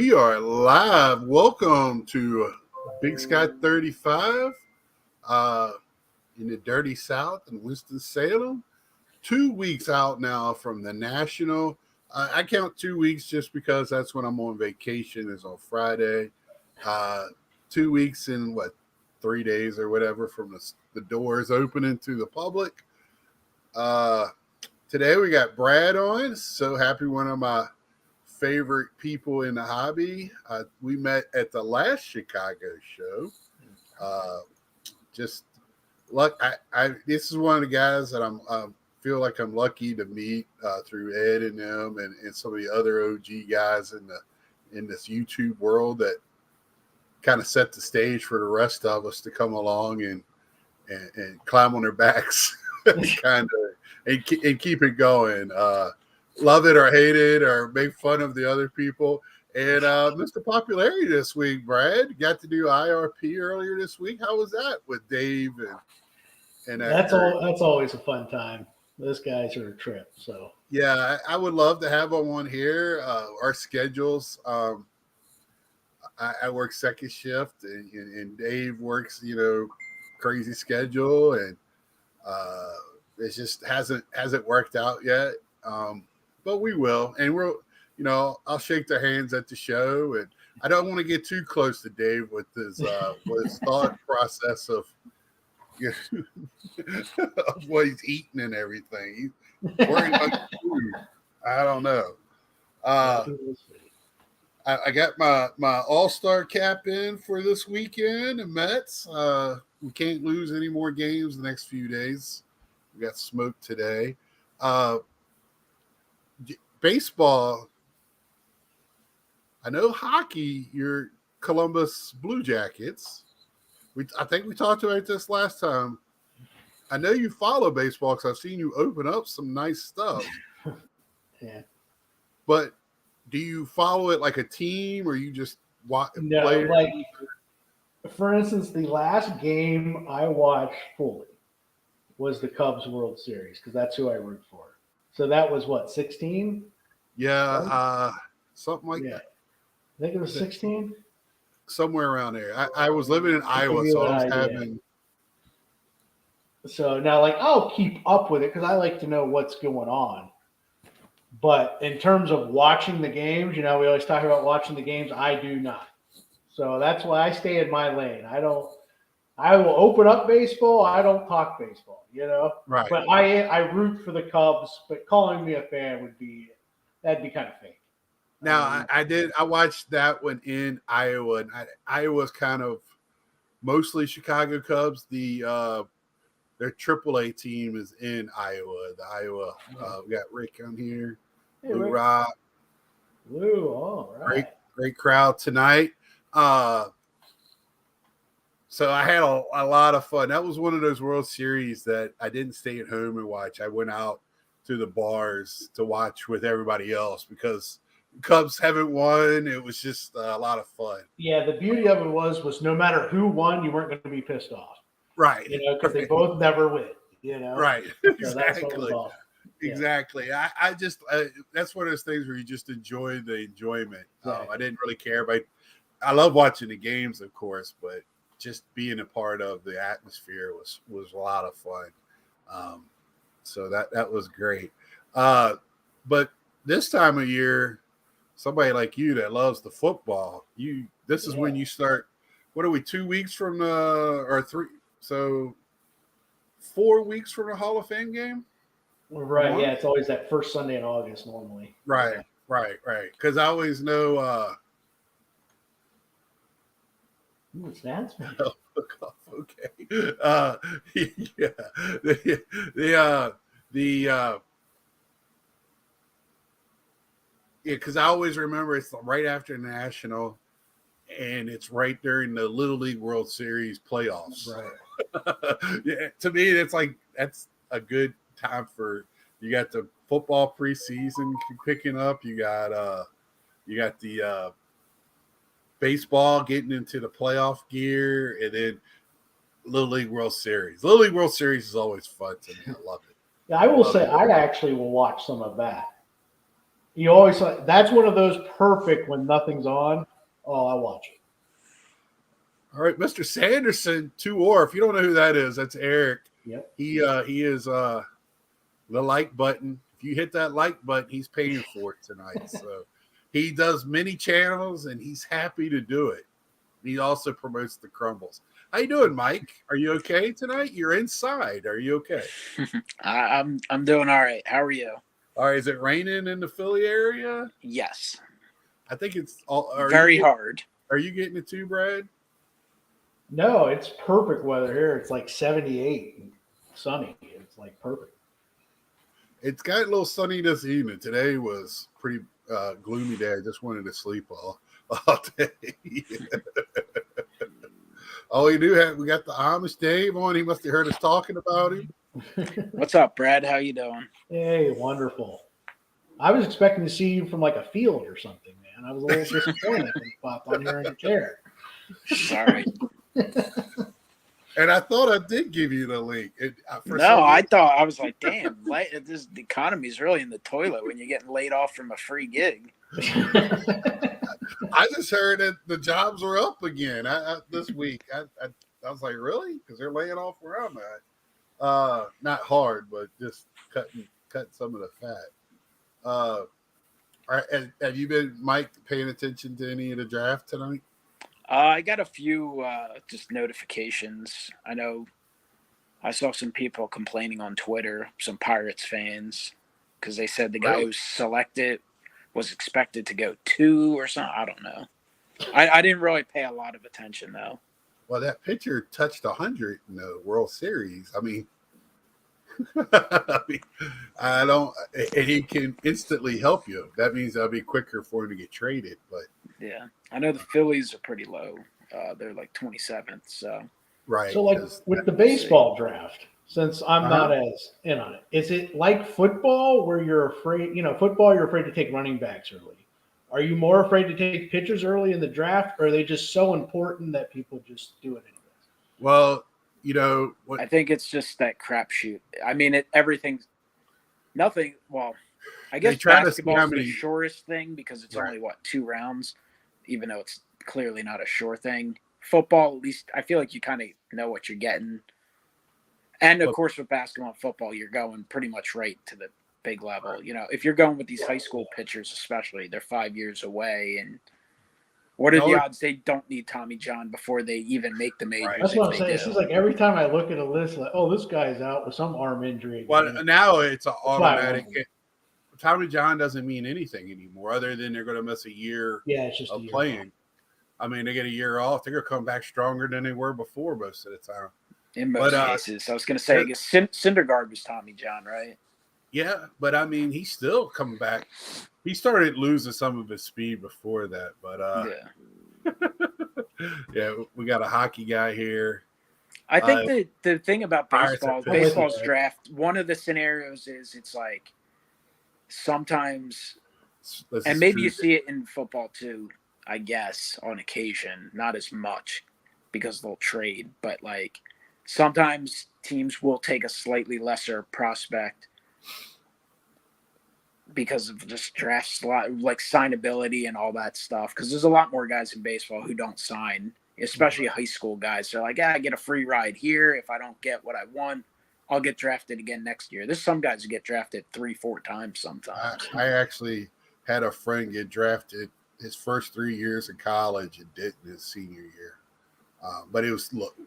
We are live. Welcome to Big Sky 35 in the dirty South in Winston-Salem. 2 weeks out now from the National. I count 2 weeks just because that's when I'm on vacation, is on Friday. 2 weeks and 3 days or whatever from the doors opening to the public. Today we got Brad on. So happy, one of my favorite people in the hobby. We met at the last Chicago show. Just luck. This is one of the guys that I feel like I'm lucky to meet through Ed and them and some of the other OG guys in this YouTube world that kind of set the stage for the rest of us to come along and climb on their backs, kind of, and keep it going. Love it or hate it or make fun of the other people. And Mr. Popularity this week, Brad, got to do IRP earlier this week. How was that with Dave and that's always a fun time. Those guys are a trip. So yeah, I would love to have them on here. Our schedules. I work second shift, and Dave works, crazy schedule, and it just hasn't worked out yet. But we will, and I'll shake their hands at the show, and I don't want to get too close to Dave with his thought process of what he's eating and everything. He's worried about food. I don't know. I got my all-star cap in for this weekend, the Mets. We can't lose any more games the next few days. We got smoked today. Baseball, I know hockey, you're Columbus Blue Jackets. I think we talked about this last time. I know you follow baseball because I've seen you open up some nice stuff. Yeah. But do you follow it like a team, or you just watch? No, for instance, the last game I watched fully was the Cubs World Series because that's who I root for. So that was 16? Yeah, something like that. I think it was 16. Somewhere around there. I was living in Iowa, so I was having. So now, I'll keep up with it because I like to know what's going on. But in terms of watching the games, we always talk about watching the games. I do not. So that's why I stay in my lane. I will open up baseball. I don't talk baseball, Right. But I root for the Cubs, but calling me a fan that'd be kind of fake. Now, I watched that one in Iowa, and Iowa's kind of mostly Chicago Cubs. Their AAA team is in Iowa. The Iowa, we got Rick on here. Hey, Lou Rock. Lou, all right. Great crowd tonight. So I had a lot of fun. That was one of those World Series that I didn't stay at home and watch. I went out to the bars to watch with everybody else because Cubs haven't won. It was just a lot of fun. Yeah, the beauty of it was no matter who won, you weren't going to be pissed off. Right. Because they both never win. Right. So Exactly. Exactly. I just that's one of those things where you just enjoy the enjoyment. I didn't really care about. I love watching the games, of course, but just being a part of the atmosphere was a lot of fun. So that was great. But this time of year, somebody like you that loves the football, this is when you start. What are we? 2 weeks from or 3? So 4 weeks from the Hall of Fame game. Right. Yeah, it's always that first Sunday in August normally. Right. Yeah. Right. Because I always know. What's that? Okay. Because I always remember it's right after the National, and it's right during the Little League World Series playoffs. Right. Yeah. To me, that's a good time for. You got the football preseason picking up. You got the baseball getting into the playoff gear, and then Little League World Series. Little League World Series is always fun to me. I love it. Yeah, I will say I actually will watch some of that. You always that's one of those perfect when nothing's on. Oh, I watch it. All right, Mr. Sanderson, 2-or. If you don't know who that is, that's Eric. Yep. He is the like button. If you hit that like button, he's paying for it tonight. So he does many channels, and he's happy to do it. He also promotes the crumbles. How you doing, Mike? Are you okay tonight? You're inside. Are you okay? I'm doing all right. How are you? All right. Is it raining in the Philly area? Yes. I think it's all Very hard. Are you getting it too, Brad? No, it's perfect weather here. It's like 78 and sunny. It's like perfect. It's got a little sunny this evening. Today was pretty gloomy day. I just wanted to sleep all day. Oh, we got the Amish Dave on. He must have heard us talking about him. What's up, Brad? How you doing? Hey, wonderful. I was expecting to see you from like a field or something, man. I was a little disappointed when you popped on here in a chair. Sorry. And I thought I did give you the link. I was like, damn, the economy's really in the toilet when you're getting laid off from a free gig. I just heard that the jobs were up again this week. I was like, really? Because they're laying off where I'm at. Not hard, but just cutting some of the fat. All right, have you been, Mike, paying attention to any of the draft tonight? I got a few just notifications. I know I saw some people complaining on Twitter, some Pirates fans, because they said the guy who selected was expected to go 2 or something. I don't know. I didn't really pay a lot of attention, though. Well, that pitcher touched 100 in the World Series. I mean, I don't, and he can instantly help you. That means that'll be quicker for him to get traded. But yeah, I know the Phillies are pretty low. They're like 27th. So right. So, like with the baseball draft, since I'm not as in on it, is it like football where you're afraid? Football, you're afraid to take running backs early. Are you more afraid to take pitchers early in the draft, or are they just so important that people just do it anyway? Well, I think it's just that crapshoot. I mean, everything's nothing. Well, I guess basketball is the shortest thing because it's only 2 rounds, even though it's clearly not a sure thing. Football, at least, I feel like you kind of know what you're getting. And of course, with basketball and football, you're going pretty much right to the big level. If you're going with these high school pitchers, especially, they're 5 years away, and what are the odds they don't need Tommy John before they even make the majors? That's what I'm saying. It seems like every time I look at a list, like, oh, this guy's out with some arm injury. Well, now it's an automatic. Tommy John doesn't mean anything anymore, other than they're going to miss a year of playing. I mean, they get a year off. They're going to come back stronger than they were before most of the time. In most cases. I was going to say, I guess Syndergaard was Tommy John, right? Yeah, but I mean, he's still coming back. He started losing some of his speed before that, but yeah, we got a hockey guy here. I think the thing about baseball's draft, one of the scenarios is it's like sometimes, and maybe you see it in football too, I guess, on occasion, not as much because they'll trade, but like sometimes teams will take a slightly lesser prospect because of just draft slot, like signability and all that stuff. Because there's a lot more guys in baseball who don't sign, especially high school guys. They're like, I get a free ride here. If I don't get what I want, I'll get drafted again next year. There's some guys who get drafted 3-4 times sometimes. I actually had a friend get drafted his first 3 years in college and didn't his senior year. But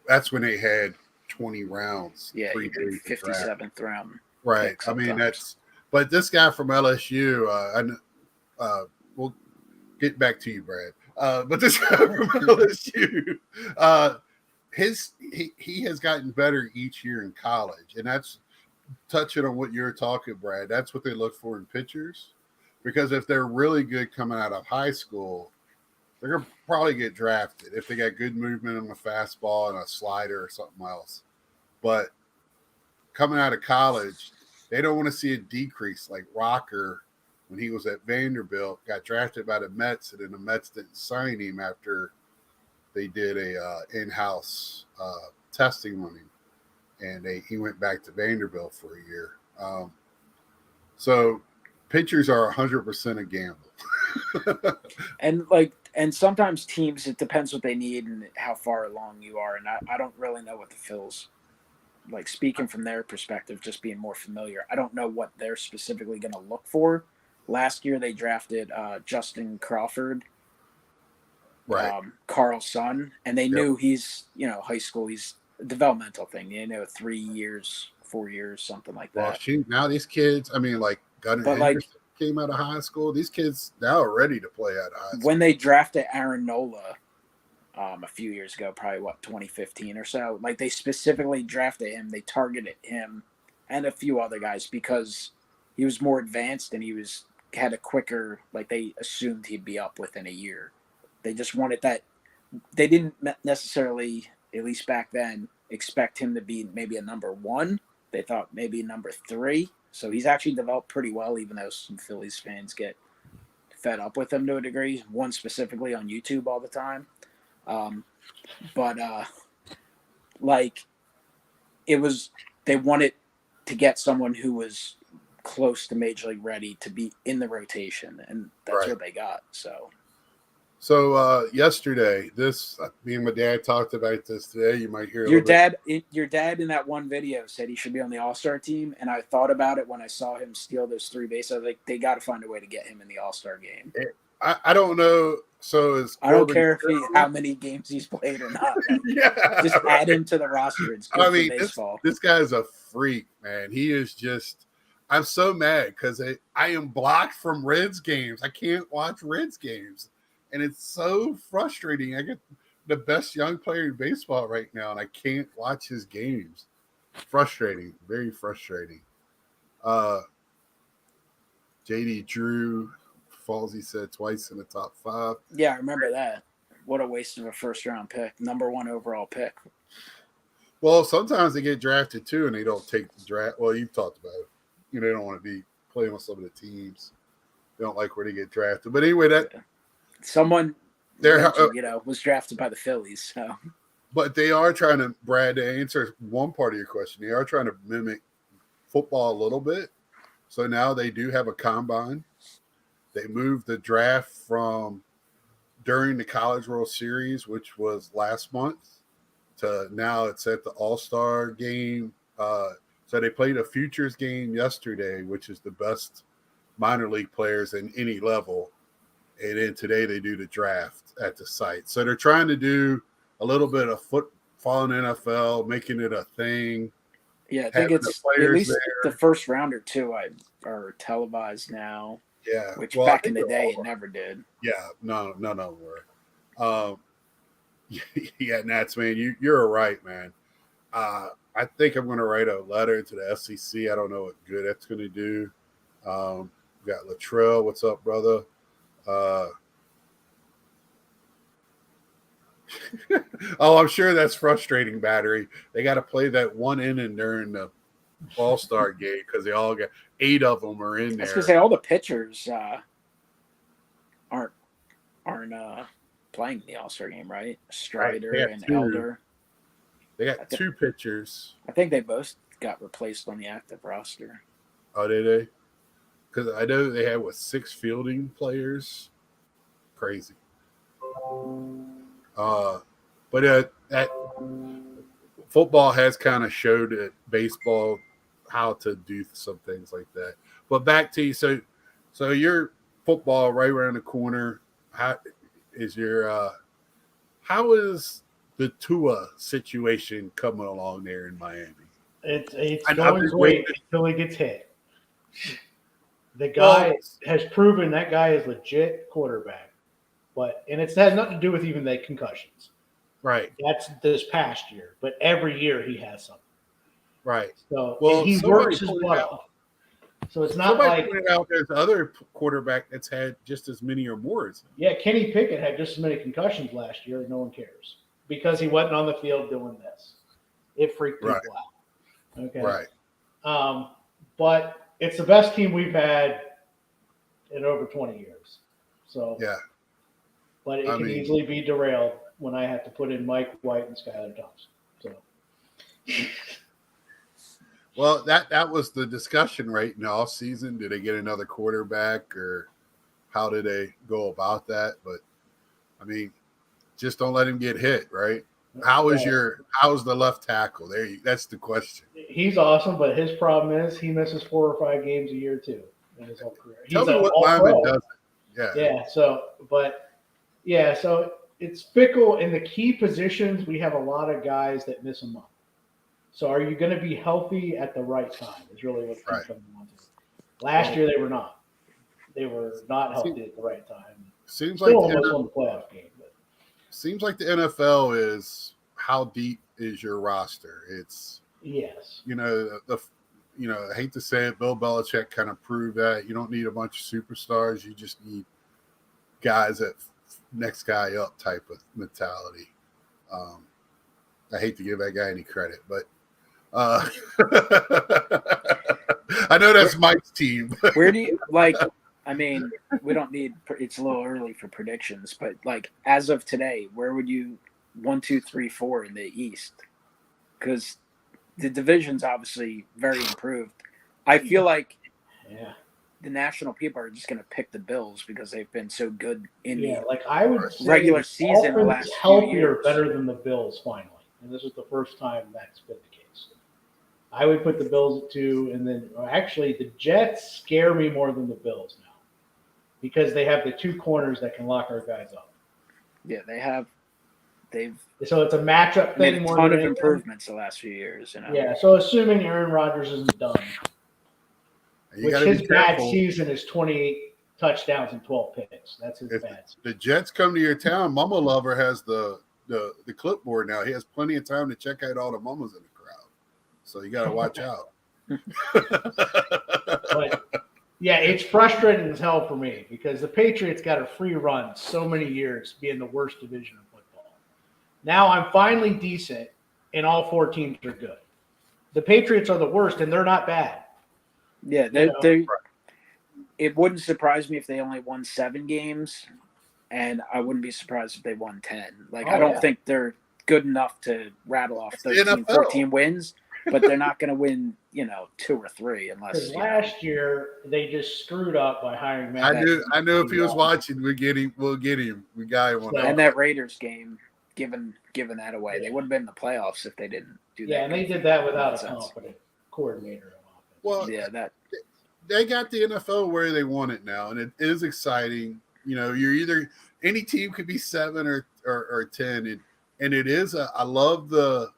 that's when they had 20 rounds. Yeah, 57th round. Right. I mean, but this guy from LSU, we'll get back to you, Brad. But this guy from LSU, he has gotten better each year in college, and that's touching on what you're talking, Brad. That's what they look for in pitchers, because if they're really good coming out of high school, they're gonna probably get drafted if they got good movement on the fastball and a slider or something else. But coming out of college, they don't want to see a decrease like Rocker when he was at Vanderbilt, got drafted by the Mets, and then the Mets didn't sign him after they did a in-house testing on him, and he went back to Vanderbilt for a year. So pitchers are 100% a gamble. And sometimes teams, it depends what they need and how far along you are. And I don't really know what the Phils, like, speaking from their perspective, just being more familiar, I don't know what they're specifically going to look for. Last year they drafted Justin Crawford, Right. Carl's son, and they knew he's, high school, he's a developmental thing. 3 years, 4 years, something like that. Well, shoot, now these kids, I mean, like Gunnar Henderson came out of high school. These kids now are ready to play out of high school. When they drafted Aaron Nola a few years ago, probably 2015 or so, like, they specifically drafted him. They targeted him and a few other guys because he was more advanced and he had a quicker, like, they assumed he'd be up within a year. They just wanted that. They didn't necessarily, at least back then, expect him to be maybe a number 1. They thought maybe number 3. So he's actually developed pretty well, even though some Phillies fans get fed up with him to a degree. One specifically on YouTube all the time. They wanted to get someone who was close to Major League ready to be in the rotation, and that's what they got. So yesterday, me and my dad talked about this today. You might hear your dad in that one video said he should be on the All-Star team, and I thought about it when I saw him steal those 3 bases. I was like, they got to find a way to get him in the All-Star game. I don't know. So I don't care how many games he's played or not. Just add him to the roster. It's good for baseball. This guy's a freak, man. He is just. I'm so mad because I am blocked from Reds games. I can't watch Reds games. And it's so frustrating. I get the best young player in baseball right now, and I can't watch his games. Frustrating. Very frustrating. JD Drew, Falsey said twice in the top 5. Yeah, I remember that. What a waste of a first-round pick. Number 1 overall pick. Well, sometimes they get drafted, too, and they don't take the draft. Well, you've talked about it. They don't want to be playing with some of the teams. They don't like where they get drafted. But anyway, someone was drafted by the Phillies. So, but they are trying to, Brad, to answer one part of your question, they are trying to mimic football a little bit. So now they do have a combine. They moved the draft from during the College World Series, which was last month, to now it's at the All-Star game. So they played a futures game yesterday, which is the best minor league players in any level. And then today they do the draft at the site. So they're trying to do a little bit of football in NFL, making it a thing. Yeah, I think it's at least the first round or 2 are televised now. Yeah. Which back in the day it never did. Yeah, no were. Yeah, Nats, man, you're right, man. I think I'm going to write a letter to the SEC. I don't know what good that's going to do. We got Latrell. What's up, brother? I'm sure that's frustrating, Battery. They got to play that one inning during the All-Star game because they all got 8 of them are in there. I was going to say all the pitchers aren't playing the All-Star game, right? Strider and Elder. They got 2 pitchers. I think they both got replaced on the active roster. Oh, did they? Because I know they had 6 fielding players. Crazy. But that football has kind of showed at baseball how to do some things like that. But back to you. So your football right around the corner. How is the Tua situation coming along there in Miami? It's going great until he gets hit. The guy has proven that guy is legit quarterback, and it has nothing to do with even the concussions. Right. That's this past year, but every year he has something. Right. So he works his butt off. So it's not like pointed out there's other quarterback that's had just as many or more. Yeah, Kenny Pickett had just as many concussions last year, and no one cares because he wasn't on the field doing this. It freaked people out. Okay. Right. But it's the best team we've had in over 20 years. So yeah. But it can easily be derailed when I have to put in Mike White and Skylar Thompson. So Well, that was the discussion, right? In the off season, did they get another quarterback, or how did they go about that? But I mean, just don't let him get hit, right? How's the left tackle? That's the question. He's awesome, but his problem is he misses 4 or 5 games a year too in his whole career. Tell me what lineman does it. Yeah. So it's fickle in the key positions. We have a lot of guys that miss a month. So are you going to be healthy at the right time? Is really what comes down to. Last year they were not. They were not healthy at the right time. Seems Still like almost won the playoff game. But. Seems like the NFL is how deep is your roster? It's yes. I hate to say it, Bill Belichick kind of proved that you don't need a bunch of superstars. You just need guys that next guy up type of mentality. I hate to give that guy any credit, but I know that's Mike's team. Where do you like? I mean, we don't need. It's a little early for predictions, but like as of today, where would you 1, 2, 3, 4 in the East? Because the division's obviously very improved. I feel like the national people are just going to pick the Bills because they've been so good in the I would say regular season. The last healthier, better than the Bills finally, and this is the first time that's been the case. I would put the Bills at 2, and then actually the Jets scare me more than the Bills now because they have the 2 corners that can lock our guys up. Yeah, they have. So it's a matchup thing. Made a ton of improvements the last few years. Yeah, so assuming Aaron Rodgers isn't done, which his bad season is 28 touchdowns and 12 picks. That's his bad season. The Jets come to your town, Mama Lover has the clipboard now. He has plenty of time to check out all the mamas in the crowd. So you got to watch out. But, yeah, it's frustrating as hell for me because the Patriots got a free run so many years being the worst division of football. Now I'm finally decent, and all 4 teams are good. The Patriots are the worst, and they're not bad. Yeah, it wouldn't surprise me if they only won 7 games, and I wouldn't be surprised if they won 10. I don't think they're good enough to rattle off 13, 14 wins, but they're not going to win, 2 or 3 unless. Last year they just screwed up by hiring Matt. I knew if he was watching, we'll get him. We got him. And that Raiders game, giving that away, they would have been in the playoffs if they didn't do that. Yeah, and they did that without a competent coordinator. Well, they got the NFL where they want it now, and it is exciting. You're either any team could be 7 or 10, and it is. I love the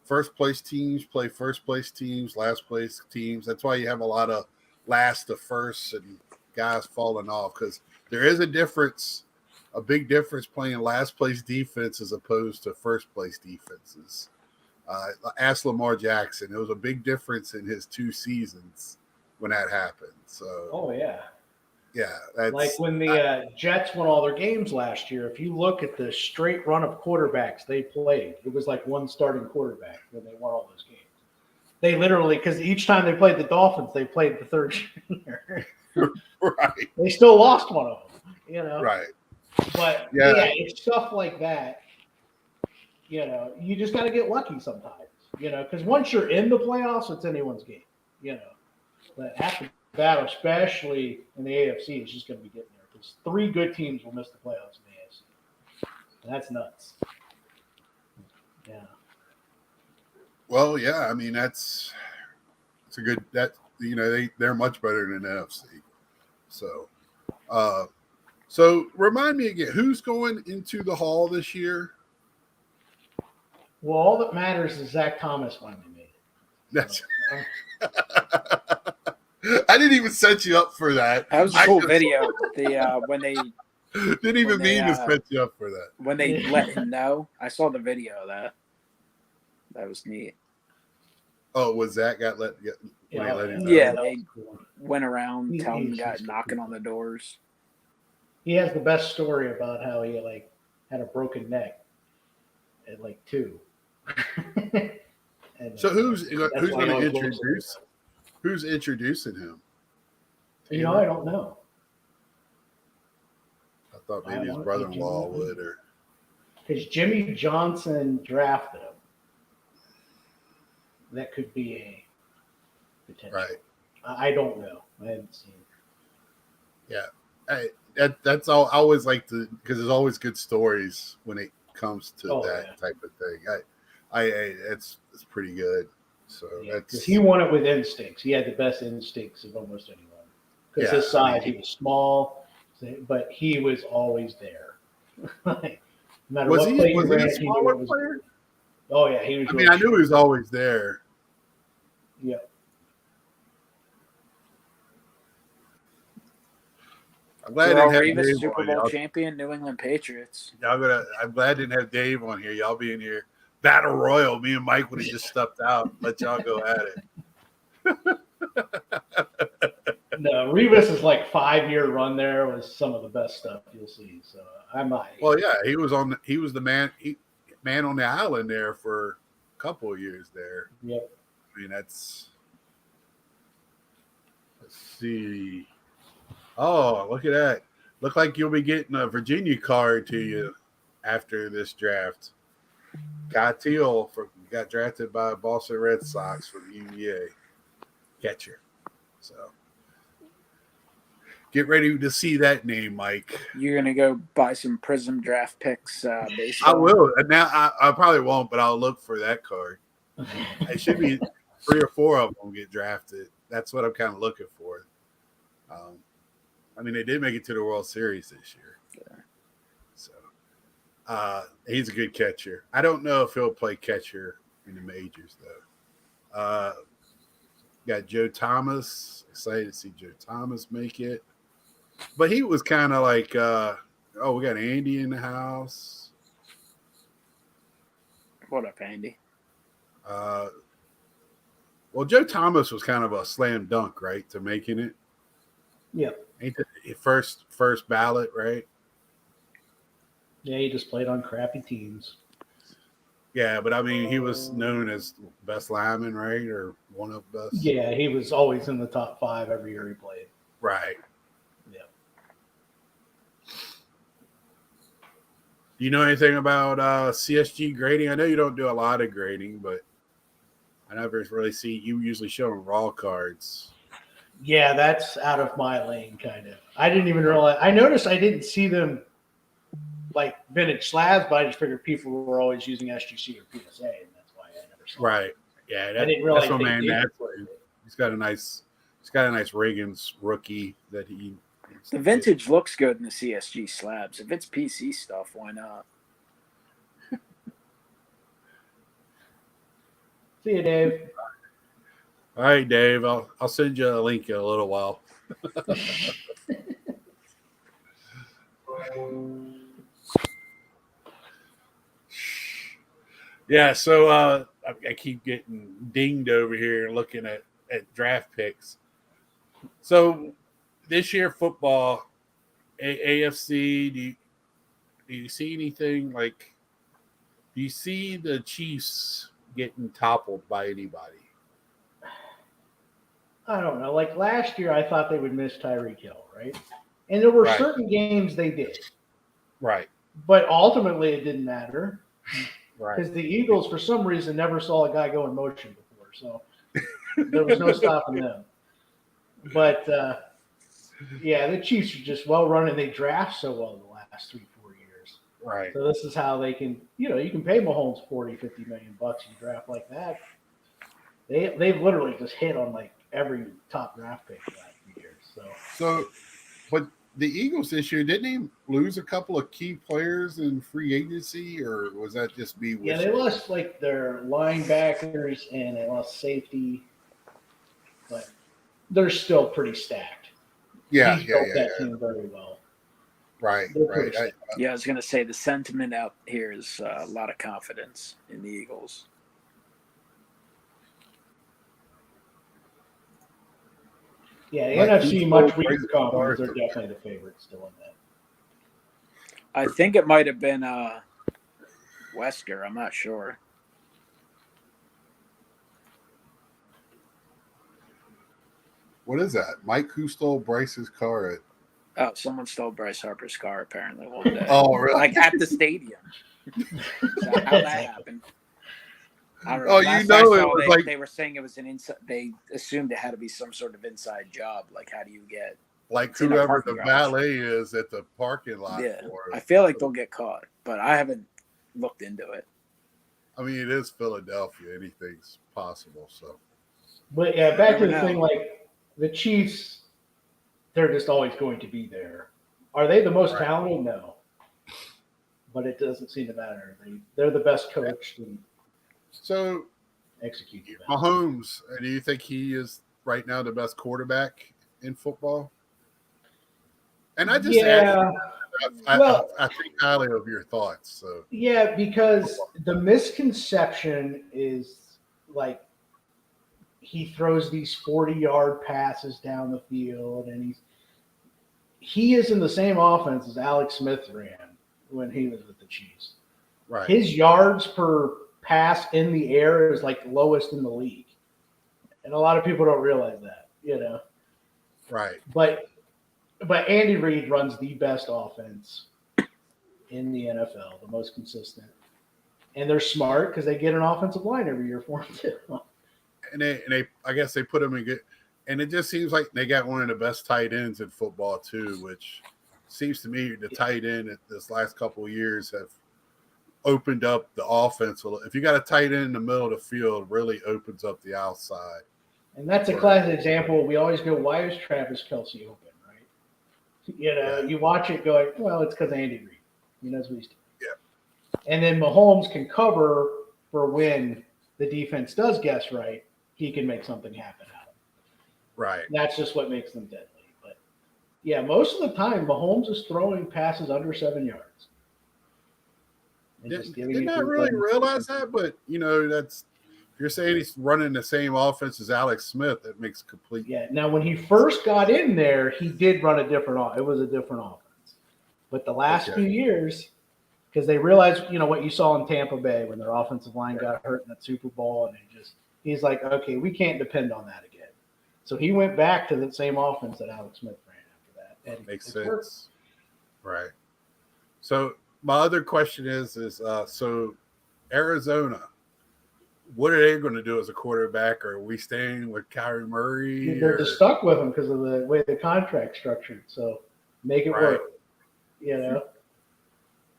first place teams play first place teams, last place teams. That's why you have a lot of last to first and guys falling off because there is a big difference playing last place defense as opposed to first place defenses. Ask Lamar Jackson. It was a big difference in his 2 seasons when that happened. So, that's like when the Jets won all their games last year. If you look at the straight run of quarterbacks they played, it was like one starting quarterback when they won all those games. They literally, because each time they played the Dolphins, they played the third string. Right. They still lost one of them. Right. But it's stuff like that. You just got to get lucky sometimes, because once you're in the playoffs, it's anyone's game, But after that, especially in the AFC, it's just going to be getting there because 3 good teams will miss the playoffs in the AFC. And that's nuts. Yeah. Well, yeah, I mean, it's a good, they're much better than the NFC. So remind me again, who's going into the Hall this year? Well, all that matters is Zach Thomas finally made it. That's. I didn't even set you up for that. That was a cool video. When they didn't even mean to set you up for that. When they let him know, I saw the video of that. That was neat. Oh, was Zach got let? They let him know? Yeah, they went around telling the guy knocking on the doors. He has the best story about how he had a broken neck at 2. So who's going to introduce? Who's introducing him? I don't know. I thought maybe his brother-in-law would, or because Jimmy Johnson drafted him. That could be potentially. Right. I don't know. I haven't seen. Yeah. That's all. I always like to, because there's always good stories when it comes to that type of thing. It's pretty good. So because he won it with instincts. He had the best instincts of almost anyone. Because his size, he was small, but he was always there. No matter was what he? play Was he he ran, a smaller player? Oh yeah, he was. I mean, I knew he was always there. Yeah. I'm glad Darrelle I didn't have Revis, Dave Super on Bowl y'all. champion, New England Patriots. I'm glad I didn't have Dave on here. Y'all be in here. Battle Royal. Me and Mike would have just stepped out. Let y'all go at it. No, Revis' like 5-year run there was some of the best stuff you'll see. So I might. Well, yeah, he was the man on the island there for a couple of years there. Yep. I mean, let's see. Oh, look at that. Look like you'll be getting a Virginia card to you after this draft. Guy Teal got drafted by Boston Red Sox from UVA. Catcher. So get ready to see that name, Mike. You're going to go buy some Prism draft picks baseball? I will. Now I probably won't, but I'll look for that card. It should be 3 or 4 of them get drafted. That's what I'm kind of looking for. I mean, they did make it to the World Series this year. Yeah. So he's a good catcher. I don't know if he'll play catcher in the majors, though. Got Joe Thomas. Excited to see Joe Thomas make it. But he was kind of like, we got Andy in the house. What up, Andy? Well, Joe Thomas was kind of a slam dunk, right, to making it. Yep. Ain't the first ballot, right? Yeah, he just played on crappy teams. Yeah, but I mean, he was known as best lineman, right, or one of the best. Yeah, he was always in the top 5 every year he played. Right. Yeah. Do you know anything about CSG grading? I know you don't do a lot of grading, but I never really see you usually showing raw cards. Yeah, that's out of my lane, kind of. I didn't even realize. I noticed I didn't see them like vintage slabs, but I just figured people were always using SGC or PSA, and that's why I never saw. Right. Yeah. I didn't realize. That's what man. He's got a nice Reagan's rookie that he. The vintage looks good in the CSG slabs. If it's PC stuff, why not? See you, Dave. All right, Dave. I'll send you a link in a little while. Yeah, so I keep getting dinged over here looking at draft picks. So this year football, AFC, do you see anything like? Do you see the Chiefs getting toppled by anybody? I don't know. Like last year, I thought they would miss Tyreek Hill, right? And there were certain games they did. Right. But ultimately, it didn't matter. Right. Because the Eagles, for some reason, never saw a guy go in motion before. So there was no stopping them. But, yeah, the Chiefs are just well run, and they draft so well the last 3-4 years. Right. So this is how they can, you can pay Mahomes $40-50 million bucks and draft like that. They've literally just hit on like every top draft pick the last few years. So, but the Eagles this year, didn't they lose a couple of key players in free agency, or was that just me? Yeah, they lost like their linebackers and they lost safety, but they're still pretty stacked. Yeah, He's built that team very well. Right. Yeah, I was going to say the sentiment out here is a lot of confidence in the Eagles. Yeah, the NFC much weaker conference. They're definitely the favorites still in that. I think it might have been Wesker. I'm not sure. What is that? Mike, who stole Bryce's car? Oh, someone stole Bryce Harper's car apparently one day. Oh, really? Like at the stadium. Is that how that happened? I don't know. Oh, Last you know, I it saw, was they, like they were saying it was an inside. They assumed it had to be some sort of inside job. Like, how do you get? It's in a whoever parking the garage. valet is at the parking lot Yeah, for I it. feel like they'll get caught, but I haven't looked into it. I mean, it is Philadelphia. Anything's possible. So, But yeah, back to Never the know. thing, like the Chiefs, they're just always going to be there. Are they the most Right. talented? No. But it doesn't seem to matter. They're the best coached and so execute the best. Mahomes, do you think he is right now the best quarterback in football? And I just I think highly of your thoughts. So yeah, because the misconception is like he throws these 40-yard passes down the field, and he is in the same offense as Alex Smith ran when he was with the Chiefs. right, His yards per pass in the air is like the lowest in the league, and a lot of people don't realize that, right. But Andy Reid runs the best offense in the NFL, the most consistent, and they're smart because they get an offensive line every year for him too. And they I guess they put him in good. And it just seems like they got one of the best tight ends in football too, which seems to me the tight end at this last couple of years have opened up the offense. If you got a tight end in the middle of the field, really opens up the outside. And that's a classic example. We always go, why is Travis Kelce open, right? You watch it going, well, it's because Andy Reid. He knows what he's doing. Yeah. And then Mahomes can cover for when the defense does guess right, he can make something happen out of it. Right. That's just what makes them deadly. But, yeah, most of the time, Mahomes is throwing passes under 7 yards. Did not really realize that, but, that's – if you're saying he's running the same offense as Alex Smith, that makes complete. Yeah. Now, when he first got in there, he did run a different. It was a different offense. But the last few years, because they realized, what you saw in Tampa Bay when their offensive line got hurt in that Super Bowl, and he's like, okay, we can't depend on that again. So he went back to the same offense that Alex Smith ran after that. And makes sense. Worked. Right. So my other question is so Arizona. What are they going to do as a quarterback? Are we staying with Kyler Murray? They're just stuck with him because of the way the contract's structured. So make it work.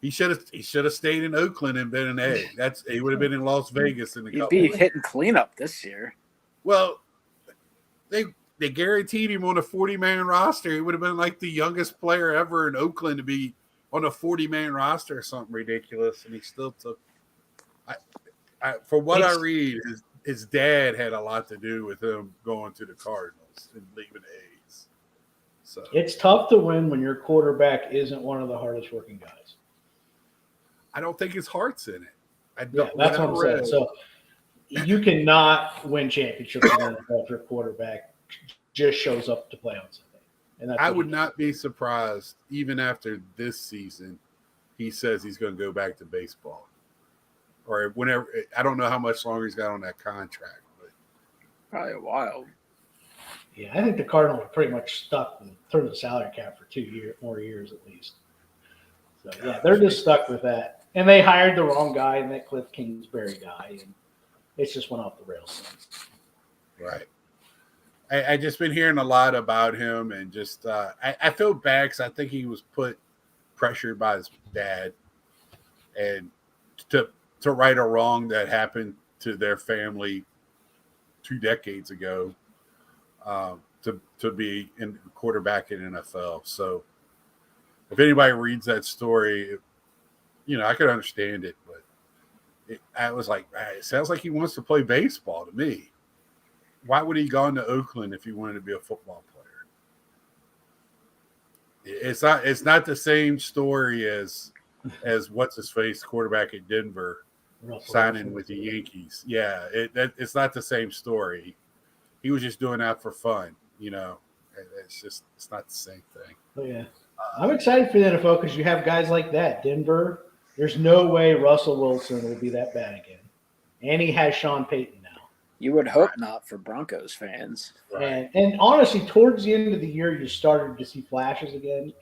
He should have stayed in Oakland and been an A. He would have been in Las Vegas in the couple. He'd be hitting cleanup this year. Well, they guaranteed him on a 40-man roster. He would have been like the youngest player ever in Oakland to be on a 40-man roster or something ridiculous, and he still took. From what I read, his dad had a lot to do with him going to the Cardinals and leaving the A's. So it's tough to win when your quarterback isn't one of the hardest working guys. I don't think his heart's in it. That's what I'm saying. So you cannot win championships in the NFL if your quarterback just shows up to play on Sunday. And that's I would not be surprised, even after this season, he says he's going to go back to baseball. Or whenever, I don't know how much longer he's got on that contract, but probably a while. Yeah, I think the Cardinals are pretty much stuck through the salary cap for 2 more years at least. So yeah, they're just stuck with that, and they hired the wrong guy, and that Cliff Kingsbury guy, and it just went off the rails. Right. I just been hearing a lot about him, and just I feel bad because I think he was pressured by his dad, and to right a wrong that happened to their family 2 decades ago, to be in quarterback in NFL. So if anybody reads that story, I could understand it, but I was like, it sounds like he wants to play baseball to me. Why would he gone to Oakland if he wanted to be a football player? It's not the same story as what's his face quarterback at Denver signing with the Yankees. Yeah, it's not the same story. He was just doing that for fun, It's not the same thing. Oh, yeah, I'm excited for the NFL because you have guys like that. Denver, there's no way Russell Wilson will be that bad again, and he has Sean Payton now. You would hope not for Broncos fans. Right. And honestly, towards the end of the year, you started to see flashes again,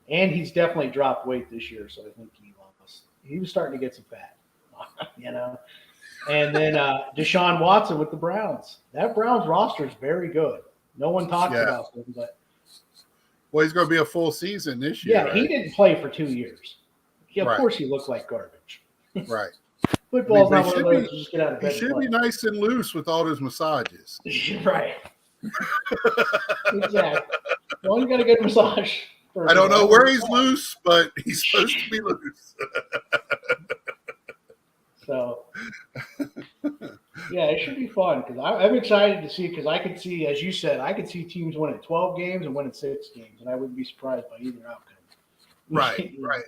and he's definitely dropped weight this year. So I think he was starting to get some fat, And then Deshaun Watson with the Browns. That Browns roster is very good. No one talks about them, but well, he's going to be a full season this year. Yeah, right? He didn't play for 2 years. Of course, he looked like garbage. Right. Football's not one of those you just get out of bed. He should be nice and loose with all those massages. Right. Exactly. Well, you got a good massage. I don't know where he's loose, but he's supposed to be loose. So, yeah, it should be fun because I'm excited to see, because I could see, as you said, I could see teams winning 12 games and winning 6 games, and I wouldn't be surprised by either outcome. Right, right.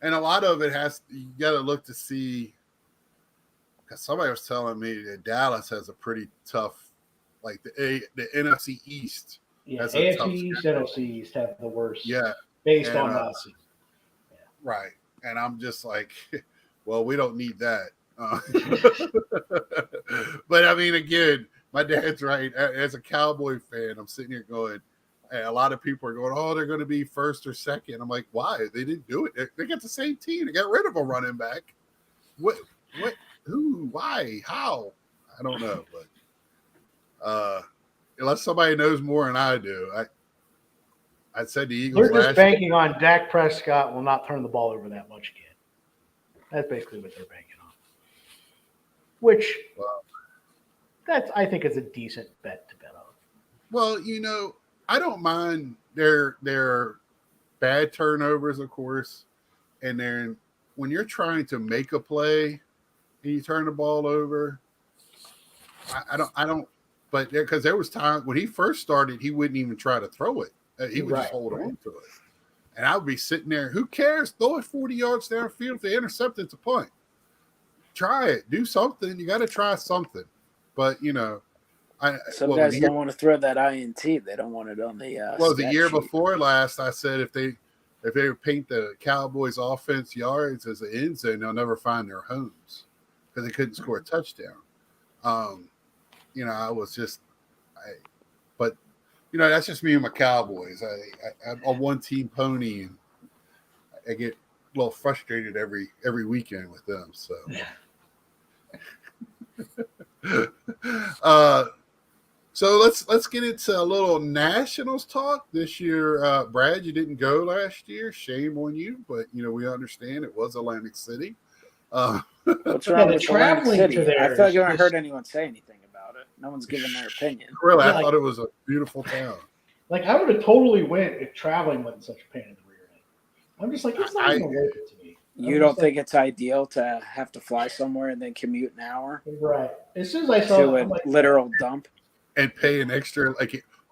And a lot of it you got to look to see, because somebody was telling me that Dallas has a pretty tough, like the NFC East. Yeah, AFC East, NFC East have the worst. Yeah. Based on last season. Yeah. Right. And I'm just like, well, we don't need that. But I mean, again, my dad's right. As a Cowboy fan, I'm sitting here going, a lot of people are going, oh, they're going to be first or second. I'm like, why? They didn't do it. They got the same team. They got rid of a running back. What, who, why, how? I don't know. But unless somebody knows more than I do, I said the Eagles. They're just banking on Dak Prescott will not turn the ball over that much again. That's basically what they're banking on. Which, I think is a decent bet to bet on. Well, I don't mind their bad turnovers, of course, and then when you're trying to make a play and you turn the ball over, I don't. But because there was time when he first started, he wouldn't even try to throw it. He would just hold on to it. And I would be sitting there, who cares? Throw it 40 yards downfield. If they intercept, it's a punt. Try it. Do something. You got to try something. But, some guys don't want to throw that INT. They don't want it on the the year before last, I said if they paint the Cowboys offense yards as an end zone, they'll never find their homes because they couldn't score a touchdown. I was just but that's just me and my Cowboys. I'm a one-team pony, and I get a little frustrated every weekend with them. So, so let's get into a little Nationals talk this year. Brad, you didn't go last year. Shame on you, but we understand it was Atlantic City. What's wrong with Atlantic City? I thought you haven't heard anyone say anything about it. No one's giving their opinion. Really, I thought it was a beautiful town. Like, I would have totally went if traveling wasn't such a pain in the rear end. I'm just like, it's not even worth it to me. You don't think it's ideal to have to fly somewhere and then commute an hour? Right. As soon as I saw to a literal dump. And pay an extra,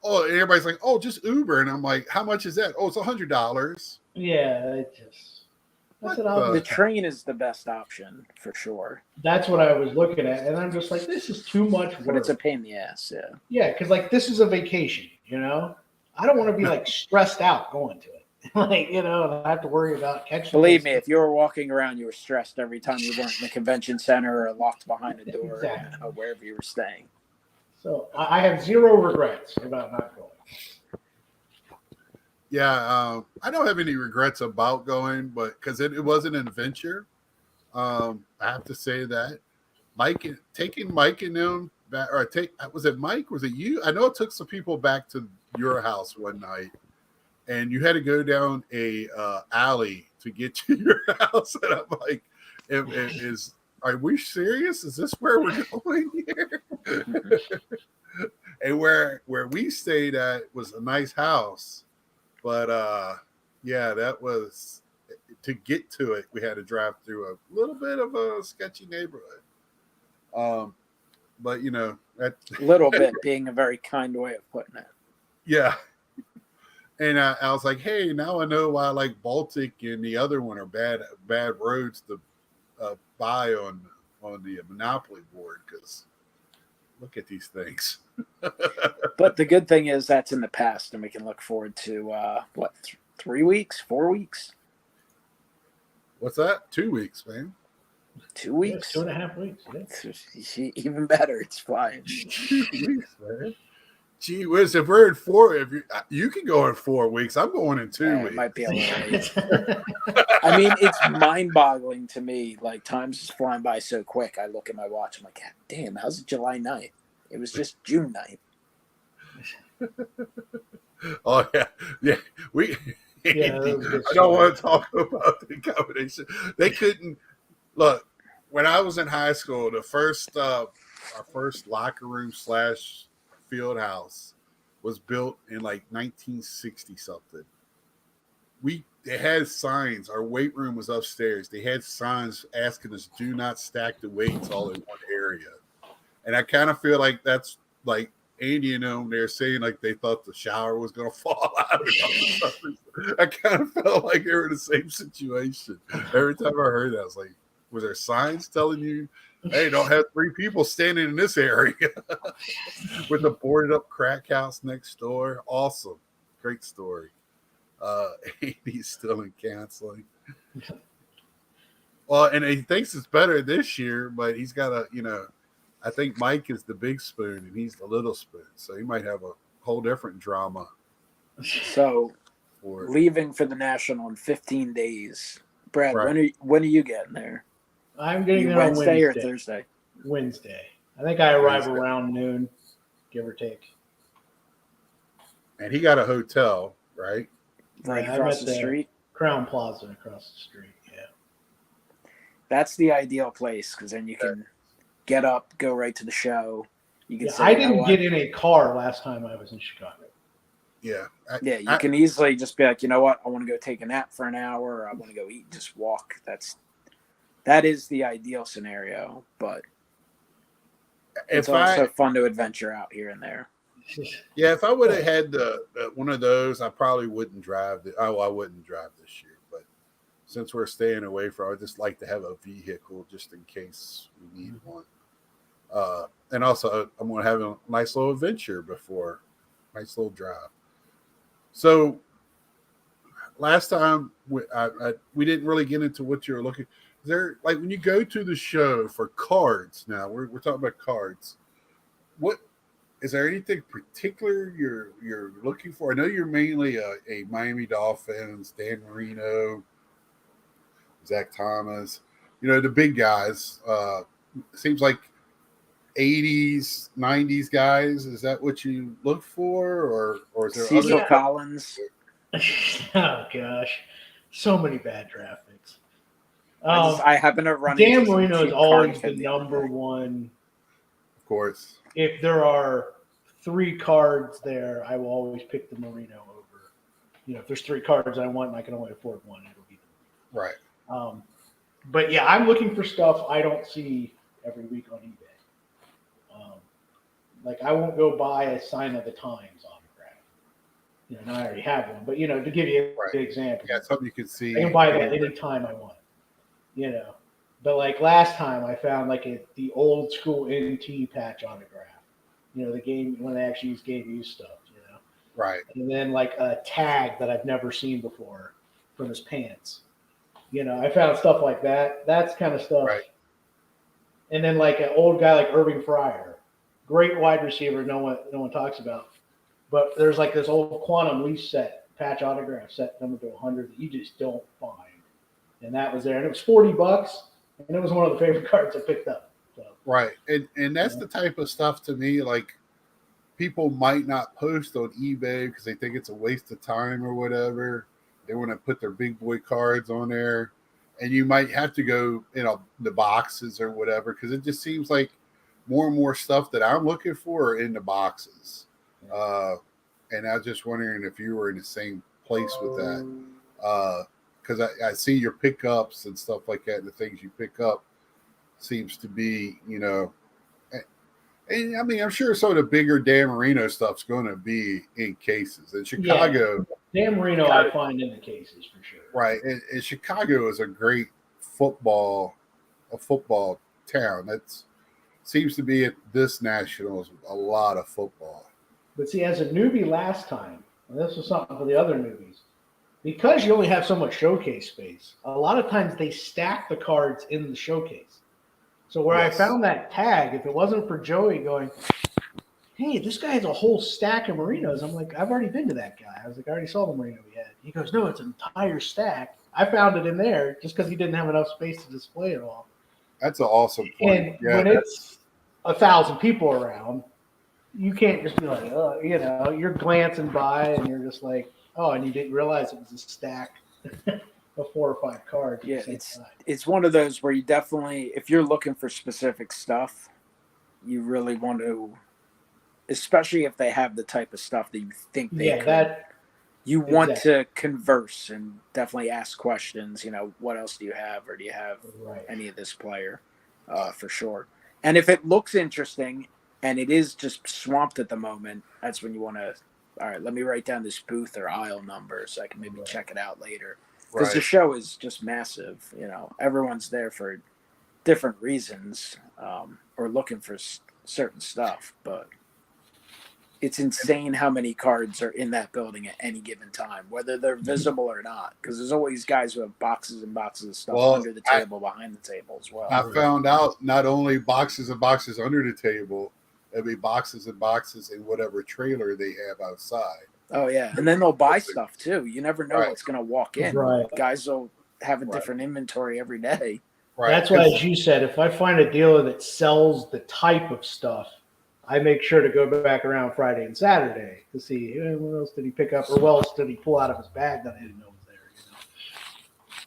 everybody's like, oh, just Uber. And I'm like, how much is that? Oh, it's $100. Yeah, the train is the best option for sure. That's what I was looking at, and I'm just like, this is too much work. But it's a pain in the ass, yeah. Yeah, because this is a vacation, I don't want to be stressed out going to it, and I have to worry about catching. Believe me, if you were walking around, you were stressed every time you weren't in the convention center or locked behind a door or wherever you were staying. So I have zero regrets about not going. Yeah, I don't have any regrets about going, but because it was an adventure, I have to say that. Taking Mike and them back, was it Mike? Was it you? I know it took some people back to your house one night, and you had to go down a alley to get to your house, and I'm like, are we serious? Is this where we're going here? And where we stayed at was a nice house. But, that was to get to it. We had to drive through a little bit of a sketchy neighborhood. But, that little bit being a very kind way of putting it. Yeah. And I was like, hey, now I know why Baltic and the other one are bad roads to buy on the Monopoly board, because look at these things. But the good thing is that's in the past, and we can look forward to 3 weeks, 4 weeks. What's that? 2 weeks, man. 2 weeks, 2.5 weeks. Yeah. Even better. It's flying. 2 weeks, man. Gee whiz, if we're in 4, if you can go in 4 weeks, I'm going in 2 weeks. It might be a little late. I mean, it's mind-boggling to me. Like, time's just flying by so quick. I look at my watch. I'm like, God damn, how's it July 9th? It was just June 9th. Oh yeah, yeah. Yeah, I don't want to talk about the combination. They couldn't look when I was in high school. The first, our first locker room / field house was built in like 1960 something. They had signs. Our weight room was upstairs. They had signs asking us, "Do not stack the weights all in one area." And I kind of feel like that's like Andy and them. They're saying like they thought the shower was going to fall out. I kind of felt like they were in the same situation. Every time I heard that, I was like, "Was there signs telling you, hey, don't have 3 people standing in this area?" With a boarded up crack house next door. Awesome, great story. Andy's still in counseling. Well, and he thinks it's better this year, but he's got a, I think Mike is the big spoon and he's the little spoon. So he might have a whole different drama. So leaving for the National in 15 days. Brad, right. When are you getting there? I'm getting there on Wednesday or Thursday? Wednesday. I think I arrive around noon, give or take. And he got a hotel, right? Right across the street? Crown Plaza across the street, yeah. That's the ideal place because then you can get up, go right to the show. You can say, I didn't get in a car last time I was in Chicago. Yeah. You can easily just be like, you know what? I want to go take a nap for an hour, or I want to go eat, just walk. That is the ideal scenario, but it's also fun to adventure out here and there. Yeah, if I would have had one of those, I probably wouldn't drive. I wouldn't drive this year, but since we're staying away from, I would just like to have a vehicle just in case we need one. And also, I'm going to have a nice little adventure nice little drive. So last time we didn't really get into what you were looking. Is there, like, when you go to the show for cards? Now we're talking about cards. What is there anything particular you're looking for? I know you're mainly a Miami Dolphins, Dan Marino, Zach Thomas, the big guys. Seems like 80s, 90s guys. Is that what you look for, or is there Cecil Collins? Oh gosh, so many bad draft picks. I happen to run. Dan Marino is always the number one. Of course. If there are 3 cards there, I will always pick the Marino over. If there's 3 cards I want and I can only afford one, it'll be the Marino. Right. But yeah, I'm looking for stuff I don't see every week on eBay. Like I won't go buy a Sign of the Times autograph. And I already have one, but to give you an example, yeah, something you can see. I can buy that anytime I want. But like last time, I found like the old school NT patch autograph. The game when they actually use game use stuff. Right. And then like a tag that I've never seen before from his pants. I found stuff like that. That's kind of stuff. Right. And then like an old guy like Irving Fryer, great wide receiver, no one talks about. But there's like this old Quantum Leaf set, patch autograph set number to 100 that you just don't find. And that was there. And it was $40, and it was one of the favorite cards I picked up. So, right. And that's the type of stuff to me, like people might not post on eBay because they think it's a waste of time or whatever. They want to put their big boy cards on there. And you might have to go, the boxes or whatever, because it just seems like more and more stuff that I'm looking for are in the boxes. And I was just wondering if you were in the same place with that. Because I see your pickups and stuff like that, and the things you pick up seems to be, and I mean, I'm sure some of the bigger Dan Marino stuff's going to be in cases. In Chicago, Dan Marino I find in the cases for sure. Right, and Chicago is a great football town. That seems to be at this Nationals a lot of football. But see, as a newbie last time, and this was something for the other newbies, because you only have so much showcase space, a lot of times they stack the cards in the showcase. So where I found that tag, if it wasn't for Joey going, hey, this guy has a whole stack of Merinos. I'm like, I've already been to that guy. I was like, I already saw the Merino he had. He goes, no, it's an entire stack. I found it in there just because he didn't have enough space to display it all. That's an awesome point. And when it's 1,000 people around, you can't just be like, oh, you're glancing by and you're just like, oh, and you didn't realize it was a stack of 4 or 5 cards. Yeah, it's one of those where you definitely, if you're looking for specific stuff, you really want to, especially if they have the type of stuff that you think they could. You want to converse and definitely ask questions. What else do you have, or do you have any of this player, for sure. And if it looks interesting and it is just swamped at the moment, that's when you want to, all right, let me write down this booth or aisle number so I can maybe check it out later. Because the show is just massive. Everyone's there for different reasons, or looking for certain stuff. But it's insane how many cards are in that building at any given time, whether they're visible or not. Because there's always guys who have boxes and boxes of stuff under the table, behind the table as well. I found out not only boxes and boxes under the table, there'll be boxes and boxes in whatever trailer they have outside. Oh, yeah. And then they'll buy stuff, too. You never know what's going to walk in. Right. Guys will have a different inventory every day. Right. That's why, as you said, if I find a dealer that sells the type of stuff, I make sure to go back around Friday and Saturday to see what else did he pick up or what else did he pull out of his bag that I didn't know was there.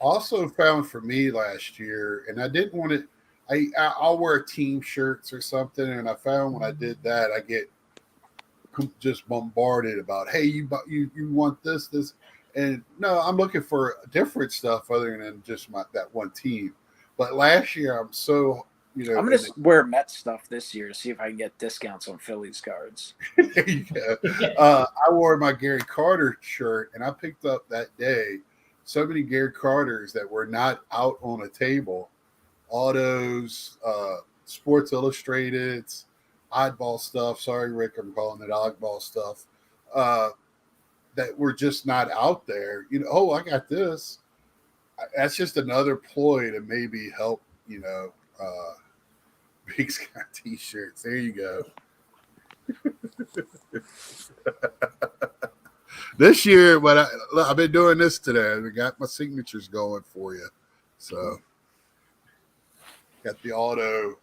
Also found for me last year, and I didn't want it. I'll wear team shirts or something, and I found when I did that, I get just bombarded about, hey, you want this, and no, I'm looking for different stuff other than just that one team. But last year, I'm so I'm gonna wear Mets stuff this year to see if I can get discounts on Phillies cards. There you go. I wore my Gary Carter shirt, and I picked up that day so many Gary Carters that were not out on a table. Autos, Sports Illustrated, oddball stuff. Sorry, Rick, I'm calling it oddball stuff. That were just not out there. Oh, I got this. That's just another ploy to maybe help, Big Sky T-shirts. There you go. This year, but I've been doing this today. I got my signatures going for you. So, got the auto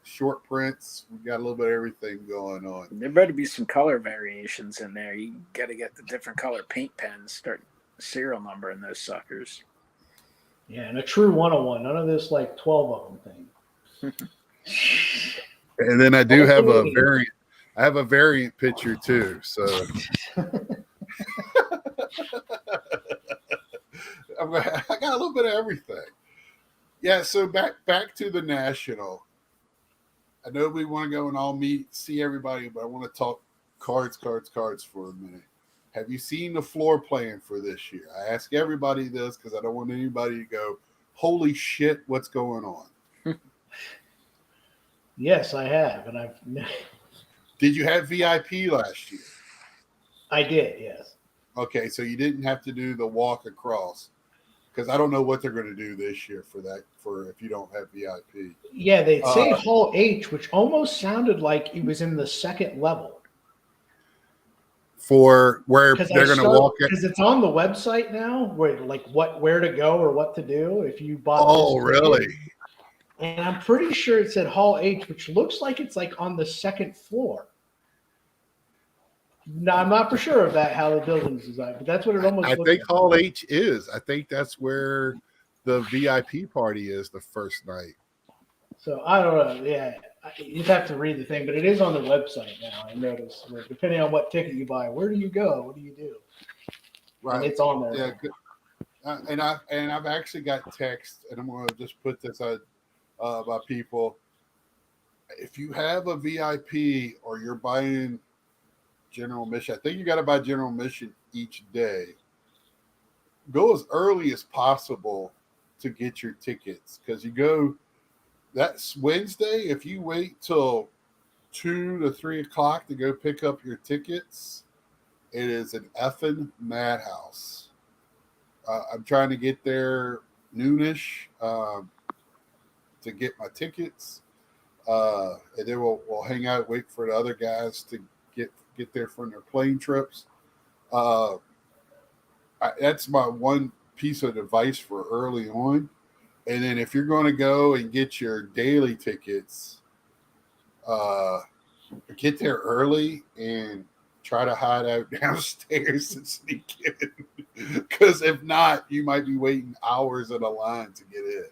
short prints. We got a little bit of everything going on. There better be some color variations in there. You got to get the different color paint pens. Start serial number in those suckers. Yeah, and a true 101. None of this like 12 of them thing. And then I do have a variant. I have a variant picture too. So I got a little bit of everything. Yeah. So back to the National. I know we want to go and all see everybody, but I want to talk cards for a minute. Have you seen the floor plan for this year? I ask everybody this because I don't want anybody to go, holy shit, what's going on? Yes, I have. And Did you have VIP last year? I did, yes. Okay, so you didn't have to do the walk across, because I don't know what they're going to do this year for if you don't have VIP. Yeah, they say Hall H, which almost sounded like it was in the second level. For where they're going to walk it, because it's on the website now, where to go or what to do if you bought. Oh, really? And I'm pretty sure it said Hall H, which looks like it's like on the second floor. Now, I'm not for sure of that, how the building's designed, but that's what it almost looks like. I think Hall H is. I think that's where the VIP party is the first night. So I don't know. Yeah, you'd have to read the thing, but it is on the website now. I noticed. Where depending on what ticket you buy, where do you go? What do you do? Right, and it's on there. Yeah, and I've actually got text, and I'm going to just put this out by people. If you have a VIP or you're buying general admission, I think you got to buy general admission each day. Go as early as possible to get your tickets, because you go. That's Wednesday. If you wait till 2 to 3 o'clock to go pick up your tickets, it is an effing madhouse. I'm trying to get there noonish to get my tickets. and then we'll hang out, wait for the other guys to get there from their plane trips. That's my one piece of advice for early on. And then if you're going to go and get your daily tickets, get there early and try to hide out downstairs and sneak in. Because if not, you might be waiting hours in a line to get in.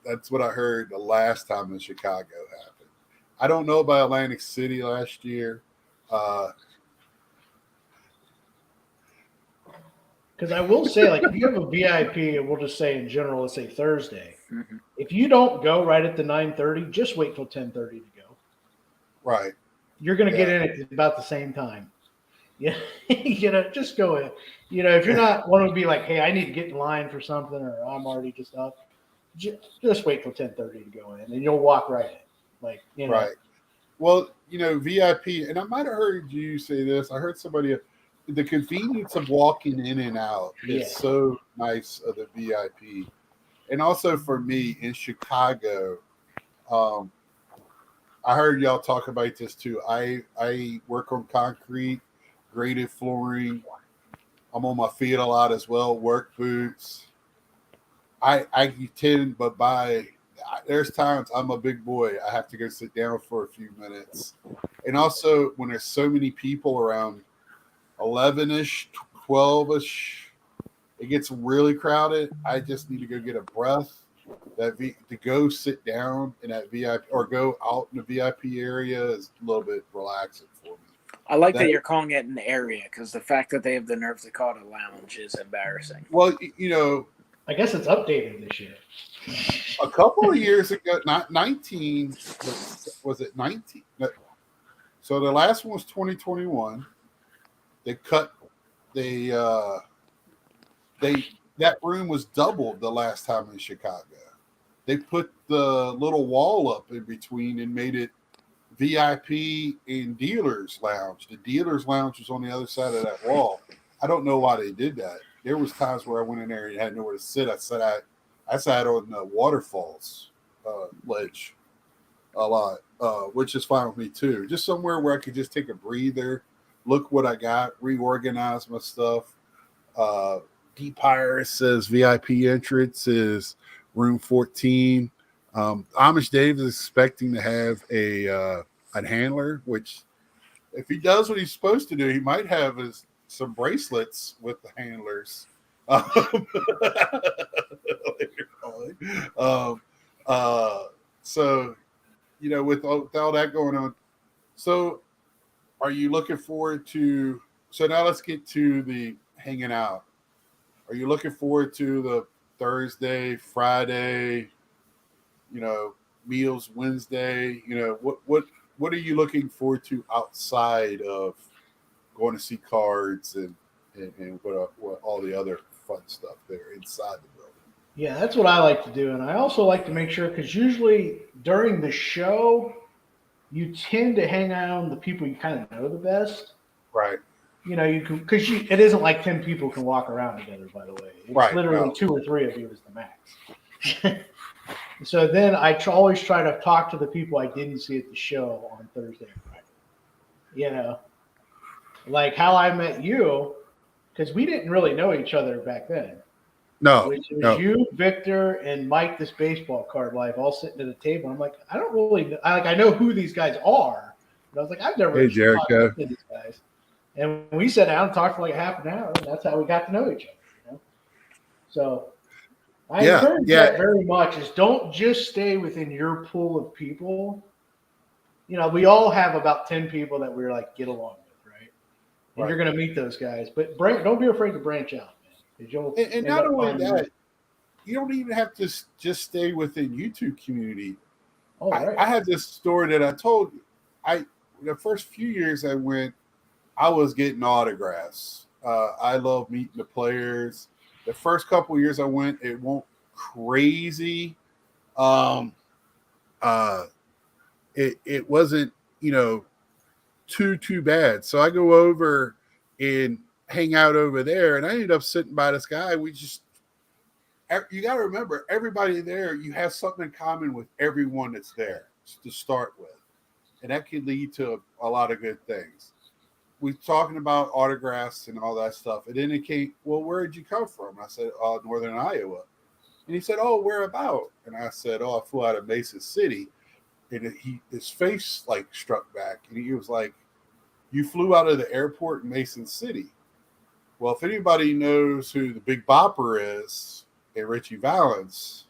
That's what I heard the last time in Chicago happened. I don't know about Atlantic City last year. Because I will say, like, if you have a VIP, and we'll just say in general, let's say Thursday, if you don't go right at the 9:30, just wait till 10:30 to go. Right. You're going to get in at about the same time. Yeah, just go in. If you're not one to be like, hey, I need to get in line for something, or I'm already just up, just wait till 10:30 to go in, and you'll walk right in. Right. Well, VIP, and I might have heard you say this. I heard somebody. The convenience of walking in and out is so nice of the VIP, and also for me in Chicago. I heard y'all talk about this too. I work on concrete, graded flooring. I'm on my feet a lot as well. Work boots. I tend, but there's times I'm a big boy. I have to go sit down for a few minutes, and also when there's so many people around, 11-ish, 12-ish, it gets really crowded. I just need to go get a breath. To go sit down in that VIP or go out in the VIP area is a little bit relaxing for me. I like that you're calling it an area, because the fact that they have the nerve to call it a lounge is embarrassing. Well, I guess it's updated this year. A couple of years ago, not 19, was it 19? So the last one was 2021. They cut. That room was doubled the last time in Chicago. They put the little wall up in between and made it VIP and dealers lounge. The dealers lounge was on the other side of that wall. I don't know why they did that. There was times where I went in there and had nowhere to sit. I sat on the waterfalls ledge a lot, which is fine with me too. Just somewhere where I could just take a breather, look what I got, reorganize my stuff. D Pirates says VIP entrance is room 14. Amish Dave is expecting to have a handler, which if he does what he's supposed to do, he might have some bracelets with the handlers. So, with all that going on. So are you looking forward to, so now let's get to the hanging out. Are you looking forward to the Thursday, Friday, meals Wednesday? What are you looking forward to outside of going to see cards and what all the other fun stuff there inside the building? Yeah, that's what I like to do. And I also like to make sure, because usually during the show, you tend to hang out with the people you kind of know the best. Right. You can, because it isn't like 10 people can walk around together, by the way. It's literally 2 or 3 of you is the max. So then I always try to talk to the people I didn't see at the show on Thursday and Friday. Like how I met you, because we didn't really know each other back then. No. Which was you, Victor, and Mike, this baseball card life, all sitting at a table. I'm like, I don't really, I know who these guys are, but I was like, I've never talked to these guys. And we sat down and talked for like half an hour, and that's how we got to know each other. So I encourage that very much, is don't just stay within your pool of people. We all have about 10 people that we're like, get along with, right? And you're going to meet those guys, but don't be afraid to branch out, man. And not only that, you don't even have to just stay within YouTube community. Oh, right. I had this story that I told you. The first few years I went, I was getting autographs. I love meeting the players. The first couple of years I went, it went crazy. It wasn't, too bad. So I go over and hang out over there, and I ended up sitting by this guy. You got to remember, everybody there, you have something in common with everyone that's there. to start with, and that can lead to a lot of good things. We're talking about autographs and all that stuff. It indicates, well, where did you come from? I said, Northern Iowa. And he said, oh, where about? And I said, oh, I flew out of Mason City. And his face like struck back. And he was like, you flew out of the airport in Mason City. Well, if anybody knows who the Big Bopper is and Richie Valens,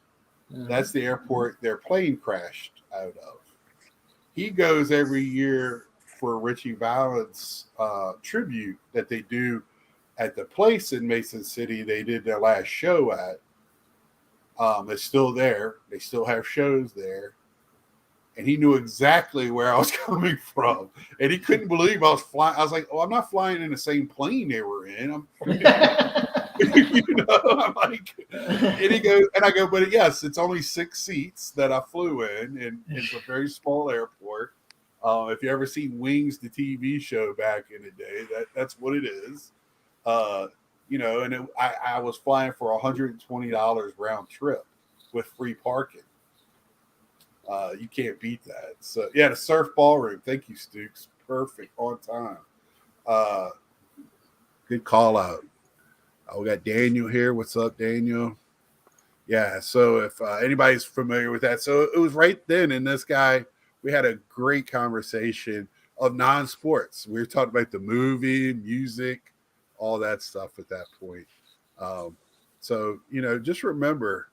that's the airport their plane crashed out of. He goes every year for Richie Valens tribute that they do at the place in Mason City they did their last show at. It's still there. They still have shows there. And he knew exactly where I was coming from. And he couldn't believe I was flying. I was like, oh, I'm not flying in the same plane they were in. I'm like, and he goes, and I go, but yes, it's only 6 seats that I flew in, and it's a very small airport. If you ever seen Wings, the TV show back in the day, that's what it is. And I was flying for $120 round trip with free parking. You can't beat that. So yeah, the Surf Ballroom. Thank you, Stukes. Perfect, on time. Good call out. We got Daniel here. What's up, Daniel? Yeah. So if anybody's familiar with that, so it was right then. And this guy, we had a great conversation of non-sports. We were talking about the movie, music, all that stuff at that point. So just remember,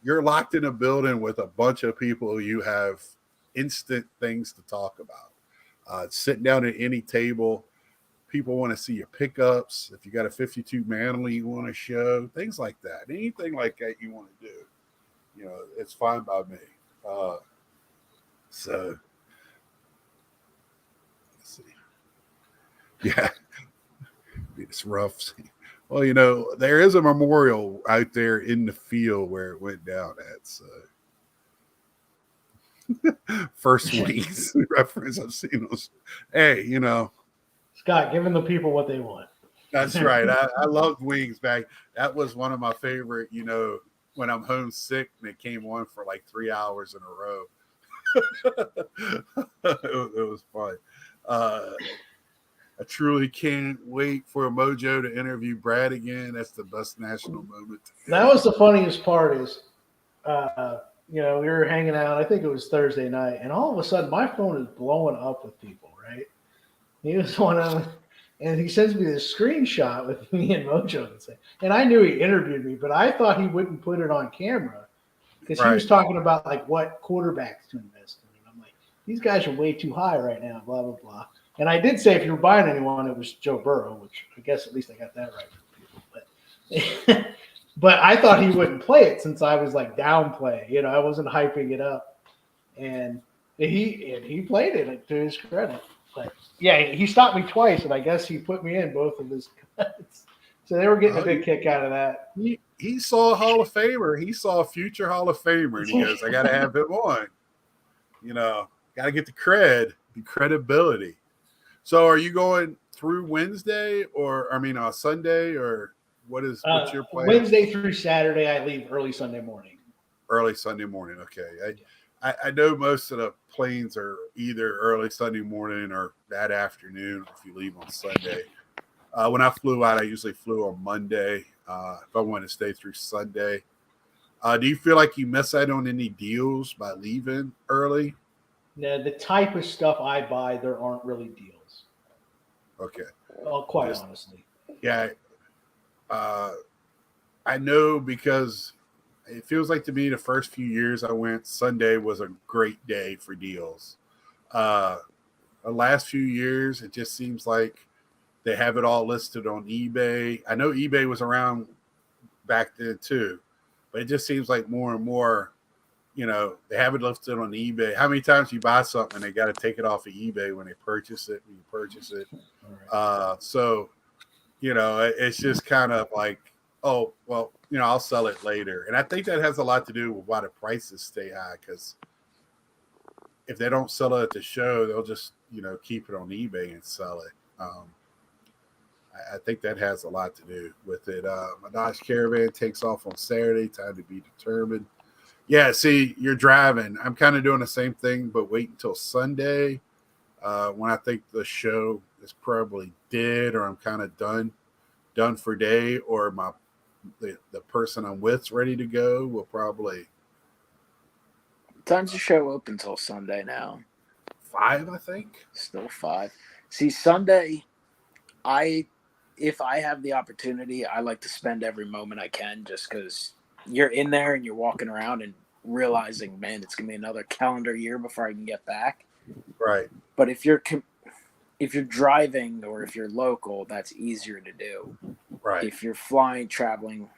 you're locked in a building with a bunch of people. You have instant things to talk about. Sitting down at any table, people want to see your pickups. If you got a 52 Manley you want to show, things like that. Anything like that you want to do, it's fine by me. So let's see. Yeah, it's rough. Well, there is a memorial out there in the field where it went down at. So first Wings reference, I've seen those. Hey, Scott, giving the people what they want. That's right. I loved Wings back. That was one of my favorite, when I'm homesick and it came on for like 3 hours in a row. It was fun. I truly can't wait for Mojo to interview Brad again. That's the best national moment. That was the funniest part is, we were hanging out. I think it was Thursday night. And all of a sudden, my phone is blowing up with people, right? He was one of them. And he sends me this screenshot with me and Mojo. And I knew he interviewed me, but I thought he wouldn't put it on camera because he was talking about, like, what quarterbacks to invest in. And I'm like, these guys are way too high right now, blah, blah, blah. And I did say if you were buying anyone, it was Joe Burrow, which I guess at least I got that right for people. But I thought he wouldn't play it since I was like downplay. I wasn't hyping it up. And he played it to his credit. But yeah, he stopped me twice, and I guess he put me in both of his cuts. So they were getting a big kick out of that. He saw a Hall of Famer. He saw a future Hall of Famer, and he goes, I got to have him on. Got to get the credibility. So are you going through Wednesday Sunday, or what's your plan? Wednesday through Saturday, I leave early Sunday morning. Early Sunday morning. Okay. I know most of the planes are either early Sunday morning or that afternoon if you leave on Sunday. When I flew out, I usually flew on Monday if I want to stay through Sunday. Do you feel like you miss out on any deals by leaving early? No, the type of stuff I buy, there aren't really deals. Okay. Well, quite honestly. Yeah. I know because it feels like to me the first few years I went, Sunday was a great day for deals. The last few years, it just seems like they have it all listed on eBay. I know eBay was around back then too, but it just seems like more and more, they have it listed on eBay. How many times you buy something and they got to take it off of eBay when you purchase it? So, it's just kind of like, oh, well, I'll sell it later. And I think that has a lot to do with why the prices stay high, because if they don't sell it at the show, they'll just, keep it on eBay and sell it. I think that has a lot to do with it. My Dodge Caravan takes off on Saturday, time to be determined. Yeah, see, you're driving. I'm kind of doing the same thing, but wait until Sunday when I think the show is probably dead, or I'm kind of done for day, or the person I'm with's ready to go. Will probably Time's the show open till Sunday now. 5, I think. Still 5. See, Sunday, if I have the opportunity, I like to spend every moment I can, just because you're in there and you're walking around and realizing, man, it's gonna be another calendar year before I can get back. Right. But if you're driving or if you're local, that's easier to do. Right. If you're flying, traveling,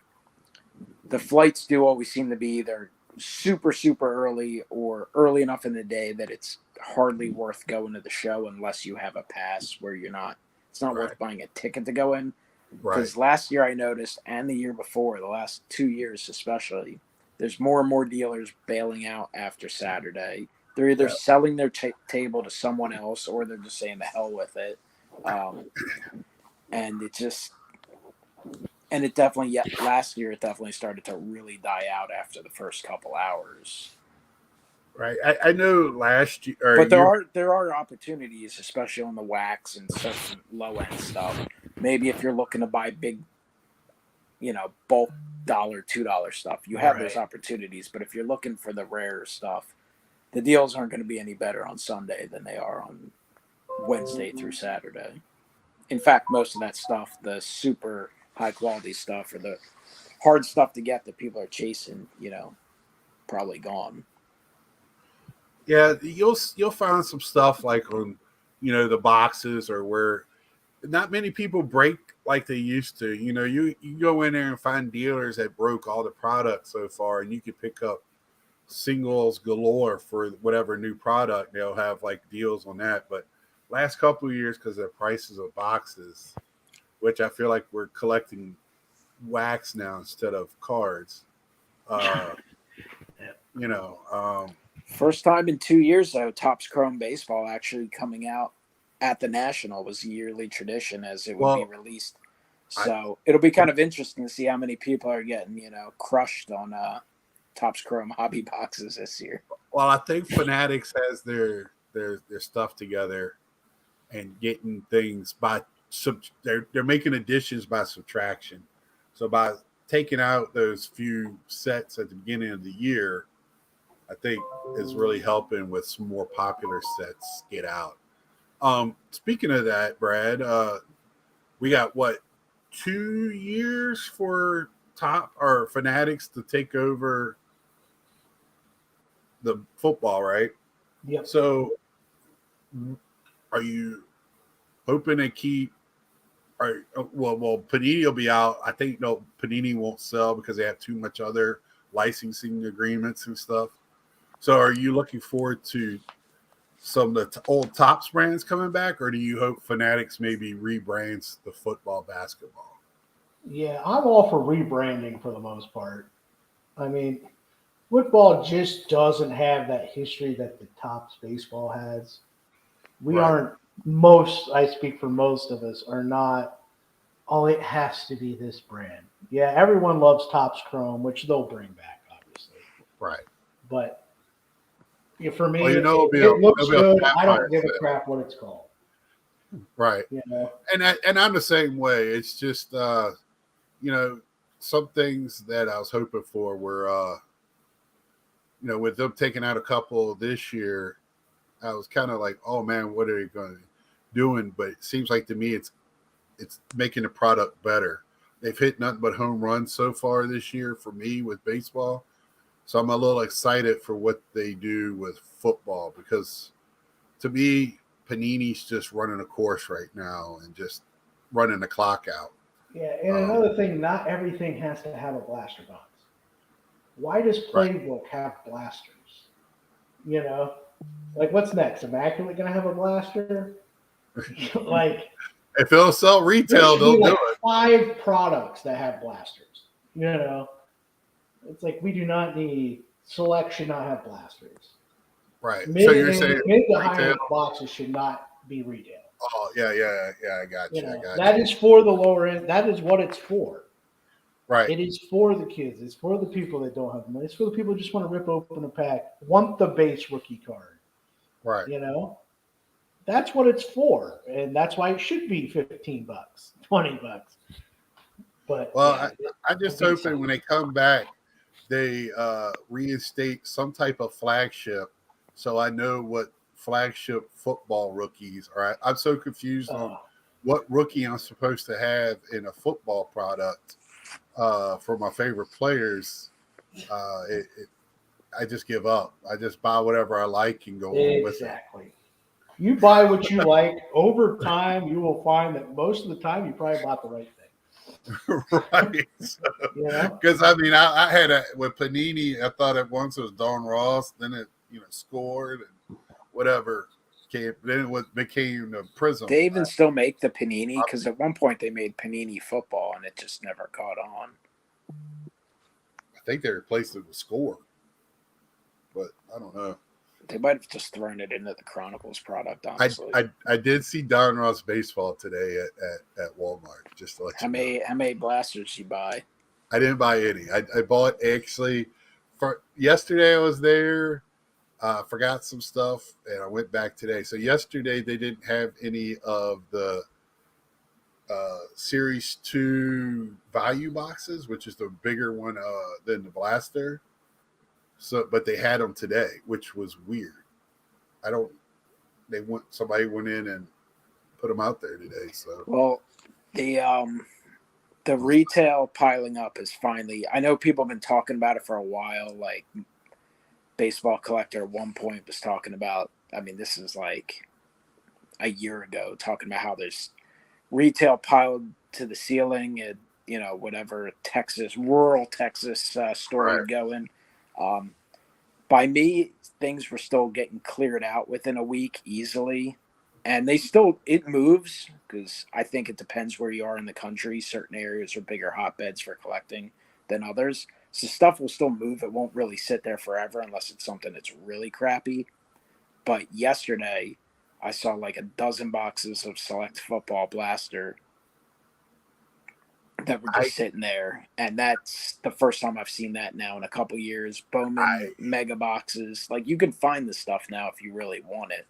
the flights do always seem to be either super, super early or early enough in the day that it's hardly worth going to the show unless you have a pass where it's not worth buying a ticket to go in. Because last year I noticed, and the year before, the last 2 years especially, there's more and more dealers bailing out after Saturday. They're either selling their table to someone else, or they're just saying the hell with it. And it definitely, last year it definitely started to really die out after the first couple hours. Right. I know last year, but there are opportunities, especially on the wax and certain low end stuff. Maybe if you're looking to buy big, bulk $1, $2 stuff, you have those opportunities. But if you're looking for the rare stuff, the deals aren't going to be any better on Sunday than they are on Wednesday through Saturday. In fact, most of that stuff, the super high quality stuff or the hard stuff to get that people are chasing, probably gone. Yeah, you'll find some stuff like on, the boxes, or where not many people break like they used to. You go in there and find dealers that broke all the products so far, and you can pick up singles galore for whatever new product. They'll have like deals on that. But last couple of years, because of the prices of boxes, which I feel like we're collecting wax now instead of cards. First time in 2 years, though, Topps Chrome Baseball actually coming out at the National was a yearly tradition, as it would be released. So it'll be kind of interesting to see how many people are getting, crushed on Topps Chrome hobby boxes this year. Well, I think Fanatics has their stuff together and getting things by they're making additions by subtraction. So by taking out those few sets at the beginning of the year, I think is really helping with some more popular sets get out. Speaking of that, Brad, we got 2 years for Fanatics to take over the football, right? Yeah. So are you hoping to keep Panini will be out. I think Panini won't sell because they have too much other licensing agreements and stuff. So are you looking forward to some of the old Topps brands coming back, or do you hope Fanatics maybe rebrands the football, basketball? Yeah, I'm all for rebranding for the most part. I mean, football just doesn't have that history that the Topps baseball has. I speak for most of us, are not, it has to be this brand. Yeah, everyone loves Topps Chrome, which they'll bring back, obviously. Right. But for me, it looks good. I don't give a crap what it's called. Right. And I'm the same way. It's just, some things that I was hoping for were, with them taking out a couple this year, I was kind of like, oh man, what are they going to doing? But it seems like to me, it's making the product better. They've hit nothing but home runs so far this year for me with baseball. So I'm a little excited for what they do with football, because to me, Panini's just running a course right now and just running the clock out. Yeah, and another thing, not everything has to have a blaster box. Why does Playbook have blasters? Like what's next? Immaculate going to have a blaster? Like, if it'll sell retail, they'll do it. 5 products that have blasters. It's like we do not need selection, not have blasters. Right. So you're saying mid to high end boxes should not be retail. Oh yeah. I got you. That is for the lower end. That is what it's for. Right. It is for the kids. It's for the people that don't have money. It's for the people who just want to rip open a pack, want the base rookie card. Right. You know, that's what it's for, and that's why it should be $15, $20. But well, yeah, I just hope that when they come back, they reinstate some type of flagship, so I know what flagship football rookies are. I'm so confused on what rookie I'm supposed to have in a football product for my favorite players. I just give up. I just buy whatever I like and go on with it. Exactly. You buy what you like. Over time, you will find that most of the time you probably bought the right thing. Right. Because I mean, I had with Panini, I thought at once it was Don Ross, then it scored and whatever came. Then it became the Prism. They even still make the Panini because at one point they made Panini football and it just never caught on. I think they replaced it with Score, but I don't know. They might have just thrown it into the Chronicles product, honestly. I did see Don Ross baseball today at Walmart. Just to let you know. How many blasters you buy? I didn't buy any. I bought actually for yesterday. I was there. Forgot some stuff, and I went back today. So yesterday they didn't have any of the Series 2 value boxes, which is the bigger one than the blaster. So, but they had them today, which was weird. Somebody went in and put them out there today. So, well, the retail piling up is finally. I know people have been talking about it for a while. Like, Baseball Collector at one point was talking about. I mean, this is like a year ago, talking about how there's retail piled to the ceiling at whatever rural Texas store would go in. By me, things were still getting cleared out within a week easily. And it moves because I think it depends where you are in the country. Certain areas are bigger hotbeds for collecting than others. So stuff will still move. It won't really sit there forever unless it's something that's really crappy. But yesterday, I saw like a dozen boxes of Select Football Blaster that were just sitting there, and that's the first time I've seen that now in a couple years. Bowman mega boxes, like you can find the stuff now if you really want it.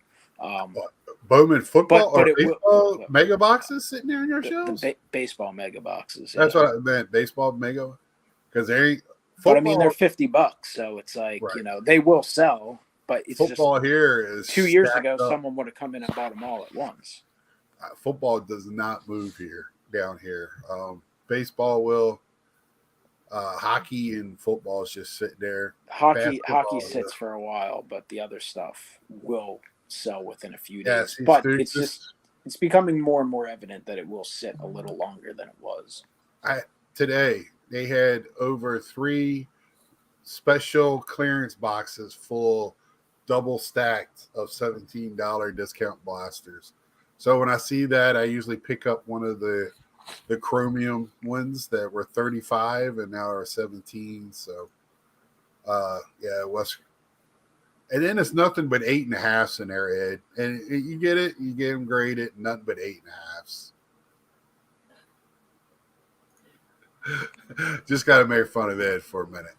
Bowman football or baseball mega boxes sitting there in your shelves. Baseball mega boxes. That's what I meant. Baseball mega, because but I mean they're $50, so it's like they will sell. But it's football just, here is 2 years ago. Someone would have come in and bought them all at once. Football does not move down here. Baseball will. Hockey and football is just sitting there. Hockey sits for a while, but the other stuff will sell within a few days. Yeah, but it's becoming more and more evident that it will sit a little longer than it was. Today they had over 3 special clearance boxes full, double stacked of $17 discount blasters. So when I see that, I usually pick up one of the chromium ones that were $35 and now are $17. So, it was. And then it's nothing but 8.5s in there, Ed. And you get it, you get them graded, nothing but 8.5s. Just got to make fun of Ed for a minute.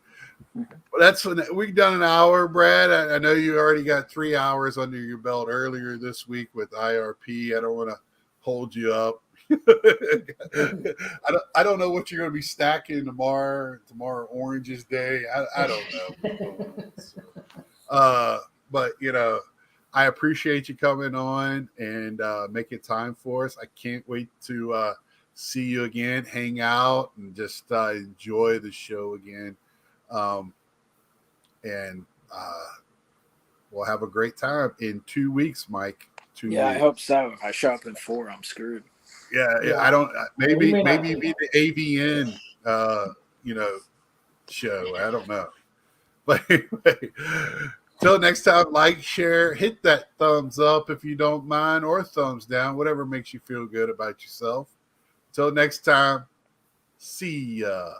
Well, we've done an hour, Brad. I know you already got 3 hours under your belt earlier this week with IRP. I don't want to hold you up. I don't know what you're going to be stacking tomorrow. Tomorrow, Oranges Day. I don't know. But I appreciate you coming on and making time for us. I can't wait to see you again, hang out, and just enjoy the show again. And we'll have a great time in 2 weeks, Mike. 2 weeks. I hope so. If I show up in 4, I'm screwed. Yeah. I don't. Maybe be the AVN, show. I don't know. But anyway, till next time, like, share, hit that thumbs up if you don't mind, or thumbs down, whatever makes you feel good about yourself. Till next time, see ya.